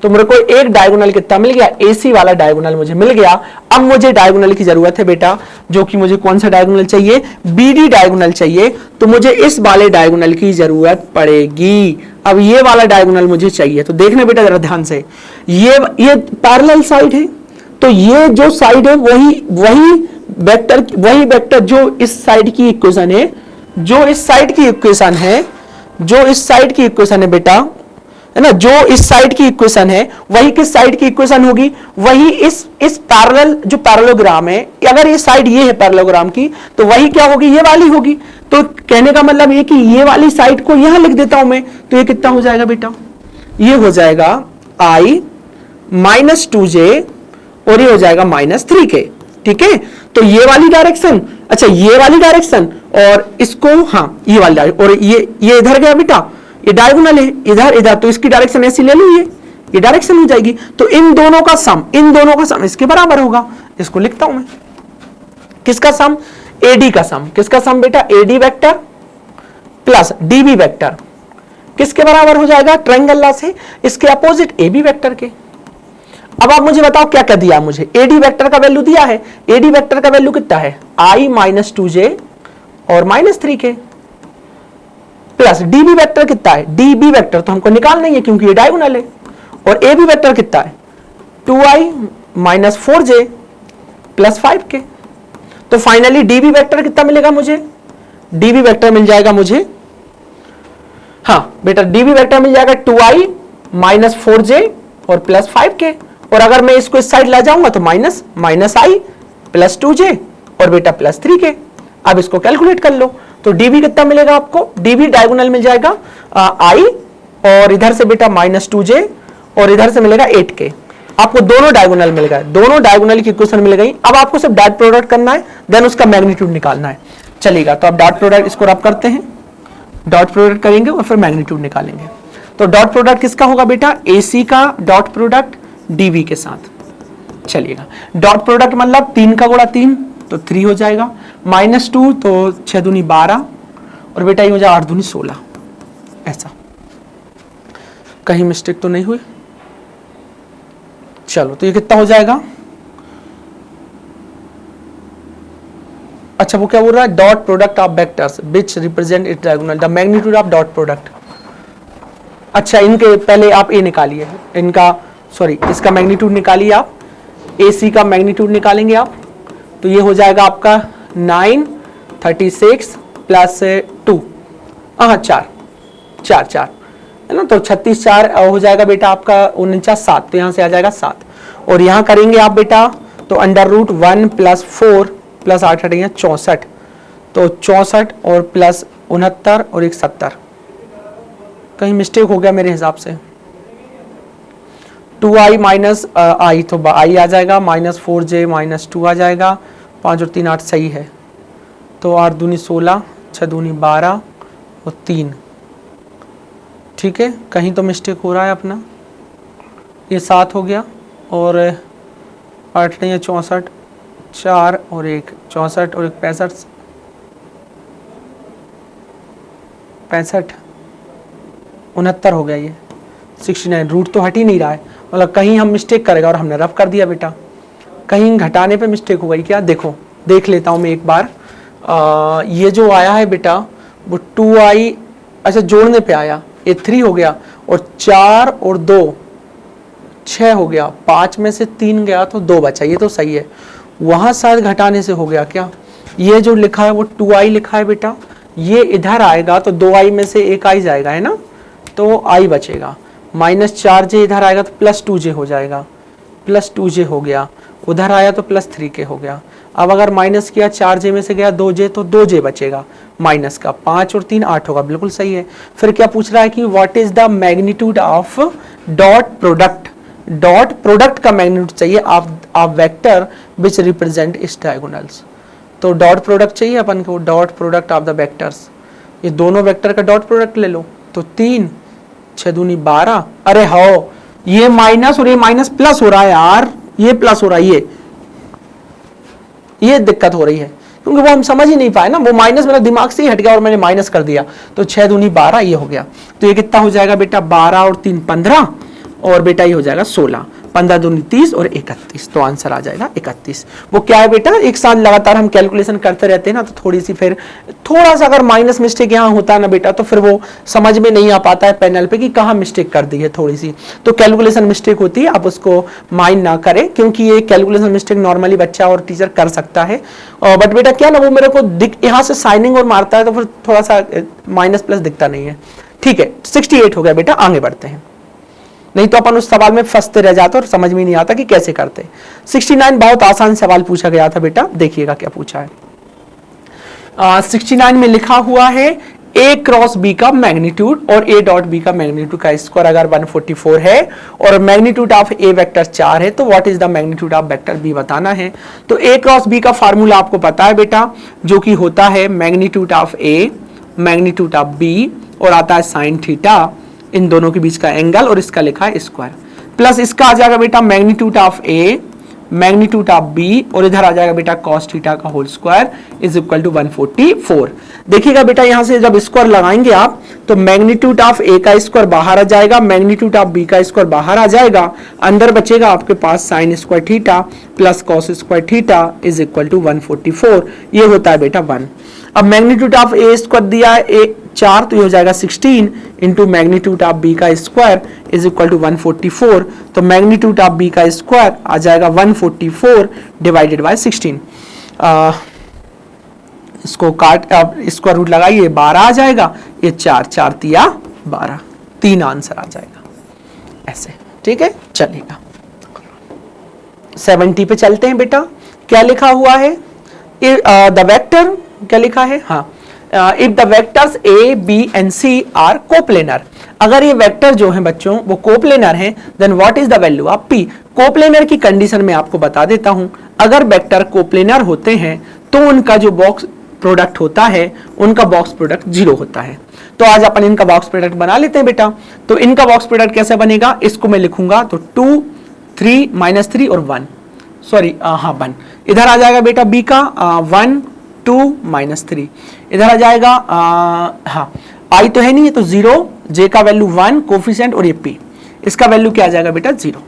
तो मेरे को एक डायगोनल कितना मिल गया? AC वाला डायगोनल मुझे मिल गया। अब मुझे डायगोनल की जरूरत है बेटा, जो कि मुझे कौन सा डायगोनल चाहिए? BD डायगोनल चाहिए। तो मुझे इस वाले डायगोनल की जरूरत पड़ेगी। अब ये वाला डायगोनल मुझे चाहिए, तो देखना बेटा जरा ध्यान से, ये पैरेलल साइड है, तो ये जो साइड है वही वेक्टर जो इस साइड की इक्वेशन है, जो इस साइड की इक्वेशन है बेटा, है ना, जो इस साइड की इक्वेशन है वही किस साइड की इक्वेशन होगी? वही इस पैरेलल जो पैरेललोग्राम है, अगर ये साइड ये है पैरेललोग्राम की, तो वही क्या होगी? ये वाली होगी। तो कहने का मतलब ये कि ये वाली साइड को यहां लिख देता हूं मैं, तो ये कितना हो जाएगा बेटा? ये हो जाएगा I -2J और ये हो जाएगा -3K। ठीक है, तो ये वाली डायरेक्शन, अच्छा ये वाली डायरेक्शन और इसको, हाँ ये वाली डायरेक्शन, और ये इधर गया बेटा, ये डायगोनल है इधर, तो इसकी डायरेक्शन ऐसी ले लो, ये डायरेक्शन हो जाएगी। तो इन दोनों का सम इसके बराबर होगा। इसको लिखता हूं मैं, किसका सम? AD का सम। किसका सम बेटा? AD vector plus DB vector किसके बराबर हो जाएगा? ट्रायंगल लॉ से इसके अपोजिट AB वेक्टर के। अब आप मुझे बताओ क्या क्या दिया मुझे? AD वेक्टर का वैल्यू दिया है। AD वेक्टर का वैल्यू कितना है? I -2J और -3K प्लस DB वेक्टर कितना है? DB वेक्टर तो हमको निकालना ही है क्योंकि ये डायगोनल है। और AB वेक्टर कितना है? 2I -4J plus 5K। तो फाइनली DB वेक्टर कितना मिलेगा मुझे? DB वेक्टर मिल जाएगा मुझे, हाँ बेटा DB वेक्टर मिल जाएगा 2I -4J और प्लस 5K। और अगर मैं इसको इस साइड ला जाऊंगा तो -I प्लस 2J और बेटा प्लस 3K। अब इसको कैलकुलेट कर लो, तो DB कितना मिलेगा आपको? DB डायगोनल मिल जाएगा I और इधर से बेटा -2J और इधर से मिलेगा 8K। आपको दोनों डायगोनल मिल गए, दोनों डायगोनल की इक्वेशन मिल गई। अब आपको सिर्फ डॉट प्रोडक्ट करना है, देन उसका मैग्नीट्यूड निकालना है। चलेगा, तो अब डॉट प्रोडक्ट इसको रब करते हैं, डॉट प्रोडक्ट करेंगे और फिर मैग्नीट्यूड निकालेंगे। तो डॉट प्रोडक्ट किसका होगा बेटा? AC का डॉट प्रोडक्ट DB के साथ। चलिएगा, डॉट प्रोडक्ट मतलब 3 का गुणा 3 तो 3 हो जाएगा, -2 तो 6 दूनी 12 और बेटा ये हो जाएगा 8 दूनी 16। ऐसा कहीं मिस्टेक तो नहीं हुई? चलो, तो ये कितना हो जाएगा? अच्छा वो क्या बोल रहा है? Dot product of vectors which represent it diagonal, the magnitude of dot product. अच्छा इनके पहले आप ये निकालिए, इसका मैग्नीट्यूड निकालिए आप। AC का मैग्नीट्यूड निकालेंगे आप, तो ये हो जाएगा आपका 9 36 प्लस 2, हाँ 4 है ना, तो 36 4 हो जाएगा बेटा आपका 49 7, तो यहाँ से आ जाएगा 7। और यहाँ करेंगे आप बेटा तो √1 + 4 + 8 8 64, तो 64 और प्लस 69 और 70। कहीं मिस्टेक हो गया मेरे हिसाब से। 2I -I तो I आ जाएगा, -4J -2 आ जाएगा, 5 और 3 8 सही है। तो 8 दूनी 16, 6 दूनी 12 और 3, ठीक है। कहीं तो मिस्टेक हो रहा है अपना, ये 7 हो गया और 8 नहीं 64, 4 और 1 64 और 1 65 69 हो गया, ये 69। रूट तो हट ही नहीं रहा है, मतलब कहीं हम मिस्टेक करेगा और हमने रफ कर दिया बेटा, कहीं घटाने पे मिस्टेक हो गई क्या? देखो देख लेता हूँ मैं एक बार। ये जो आया है बेटा वो 2I अच्छा जोड़ने पे आया, ये 3 हो गया और 4 और 2 6 हो गया, 5 में से 3 गया तो 2 बचा, ये तो सही है। वहां शायद घटाने से हो गया क्या, ये जो लिखा है वो 2i लिखा है बेटा, ये इधर आएगा तो 2i में से 1i जाएगा, है ना, तो i बचेगा। -4j इधर आएगा तो +2j हो जाएगा, +2j हो गया, उधर आया तो +3k हो गया। अब अगर माइनस किया 4j में से गया 2j तो 2j बचेगा माइनस का, 5 और 3 8 होगा, बिल्कुल सही है। फिर क्या पूछ रहा है कि what is the magnitude of dot product, dot product का मैग्नीट्यूड चाहिए ऑफ वेक्टर विच रिप्रेजेंट इस डायगोनल्स। तो डॉट प्रोडक्ट चाहिए अपन को, dot product of the vectors, ये दोनों वेक्टर का डॉट प्रोडक्ट ले लो, तो 3 6 दूनी 12, अरे हो ये माइनस और ये माइनस प्लस हो रहा है यार, ये प्लस हो रहा है, ये दिक्कत हो रही है क्योंकि वो हम समझ ही नहीं पाए ना, वो माइनस मेरा दिमाग से ही हट गया और मैंने माइनस कर दिया, तो 6 दूनी 12 ये हो गया। तो ये कितना हो जाएगा बेटा, 12 और 3 15 और बेटा ये हो जाएगा 16, 15 दूनी 30 और 31, तो आंसर आ जाएगा 31। वो क्या है बेटा, एक साथ लगातार हम कैलकुलेशन करते रहते हैं ना, तो थोड़ी सी फिर थोड़ा सा अगर माइनस मिस्टेक यहाँ होता है ना बेटा, तो फिर वो समझ में नहीं आ पाता है पैनल पे कि कहाँ मिस्टेक कर दी है थोड़ी सी, तो कैलकुलेशन मिस्टेक होती है, आप उसको माइंड ना करें क्योंकि ये कैलकुलेशन मिस्टेक नॉर्मली बच्चा और टीचर कर सकता है। बट बेटा क्या ना, वो मेरे को यहाँ से साइनिंग और मारता है तो फिर थोड़ा सा माइनस प्लस दिखता नहीं है। ठीक है, 68 हो गया बेटा, आगे बढ़ते हैं, नहीं तो अपन उस सवाल में फंसते रह जाते और समझ में नहीं आता कि कैसे करते। 69 बहुत आसान सवाल पूछा गया था बेटा, देखिएगा क्या पूछा है। 69 में लिखा हुआ है a क्रॉस b का मैग्नीट्यूड और a डॉट b का मैग्नीट्यूड का स्क्वायर अगर 144 है और मैग्नीट्यूड ऑफ a वेक्टर 4 है, तो what is the magnitude of vector b बताना है। तो a क्रॉस b का फार्मूला आपको पता है बेटा, जो कि होता है magnitude of a magnitude of b और आता है साइन थीटा, इन दोनों के बीच का एंगल और इसका लिखा है स्क्वायर, प्लस इसका आ जाएगा बेटा magnitude of A magnitude of B और इधर आ जाएगा बेटा कॉस थीटा का whole square is equal to 144। देखिएगा बेटा यहां से जब स्क्वायर लगाएंगे आप तो मैग्नीट्यूड ऑफ ए का स्क्वायर बाहर आ जाएगा, मैग्नीट्यूड ऑफ बी का स्क्वायर बाहर आ जाएगा, अंदर बचेगा आपके पास sine square theta plus cos square theta is equal to 144, ये होता है बेटा 1। अब मैग्नीट्यूड ऑफ ए स्क्वायर दिया है ए 4, तो ये हो जाएगा 16 इंटू मैग्नीट्यूड ऑफ बी का स्क्वायर इज इक्वल टू 144, तो मैग्नीट्यूड ऑफ बी का स्क्वायर आ जाएगा 144 डिवाइडेड बाय 16। इसको काट स्क्वायर रूट लगाइए 12 आ जाएगा, ये 4 4 तिया 12, 3 आंसर आ जाएगा ऐसे। ठीक है, चलिएगा 70 पे चलते हैं बेटा। क्या लिखा हुआ है, द वेक्टर क्या लिखा है, हाँ, if the vectors A B and C are coplanar, अगर ये वेक्टर जो हैं बच्चों वो कोप्लेनर हैं, then what is the value of P. Coplanar की कंडीशन में आपको बता देता हूं, अगर वेक्टर कोप्लेनर होते हैं तो उनका जो बॉक्स प्रोडक्ट होता है उनका बॉक्स प्रोडक्ट 0 होता है। तो आज अपन इनका बॉक्स प्रोडक्ट बना लेते हैं बेटा। तो इनका बॉक्स प्रोडक्ट कैसे बनेगा, इसको मैं लिखूंगा तो 2 3 -3 और 1, सॉरी हाँ 1, इधर आ जाएगा बेटा बी का 1 2 -3, इधर आ जाएगा हाँ आई तो है नहीं, तो 0, जे का वैल्यू 1 कोफिशिएंट और ये p, इसका वैल्यू क्या आ जाएगा बेटा 0।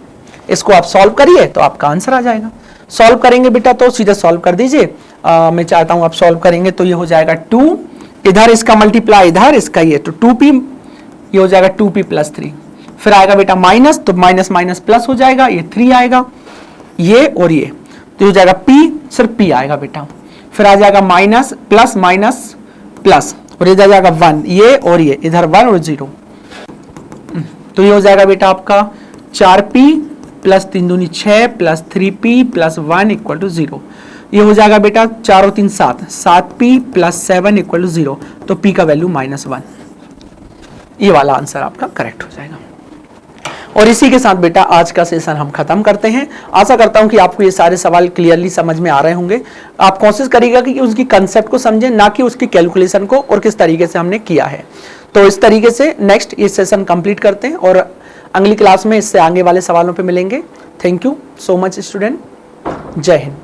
इसको आप सॉल्व करिए तो आपका आंसर आ जाएगा। सॉल्व करेंगे बेटा तो सीधे सॉल्व कर दीजिए, मैं चाहता हूं आप सॉल्व करेंगे तो ये हो जाएगा 2, इधर इसका मल्टीप्लाई इधर इसका ये तो 2p, ये हो जाएगा 2p + 3, फिर आएगा बेटा माइनस, तो माइनस माइनस प्लस हो जाएगा, ये 3 आएगा, ये और ये तो हो जाएगा p, सिर्फ p आएगा बेटा, फिर आ जाएगा माइनस प्लस माइनस प्लस और इधर जाएगा 1, ये और ये इधर 1 और 0, तो ये हो जाएगा बेटा आपका 4p + 3 दूनी 6 + 3p + 1 = 0। ये हो जाएगा बेटा 4 और 3 7, 7p + 7 = 0, तो p का वैल्यू -1। ये वाला आंसर आपका करेक्ट हो जाएगा। और इसी के साथ बेटा आज का सेशन हम खत्म करते हैं। आशा करता हूं कि आपको ये सारे सवाल क्लियरली समझ में आ रहे होंगे। आप कोशिश करिएगा कि उसकी कंसेप्ट को समझें, ना कि उसकी कैलकुलेशन को और किस तरीके से हमने किया है। तो इस तरीके से नेक्स्ट ये सेशन कंप्लीट करते हैं और अगली क्लास में इससे आगे वाले सवालों पे मिलेंगे। Thank you so much student, जय हिंद।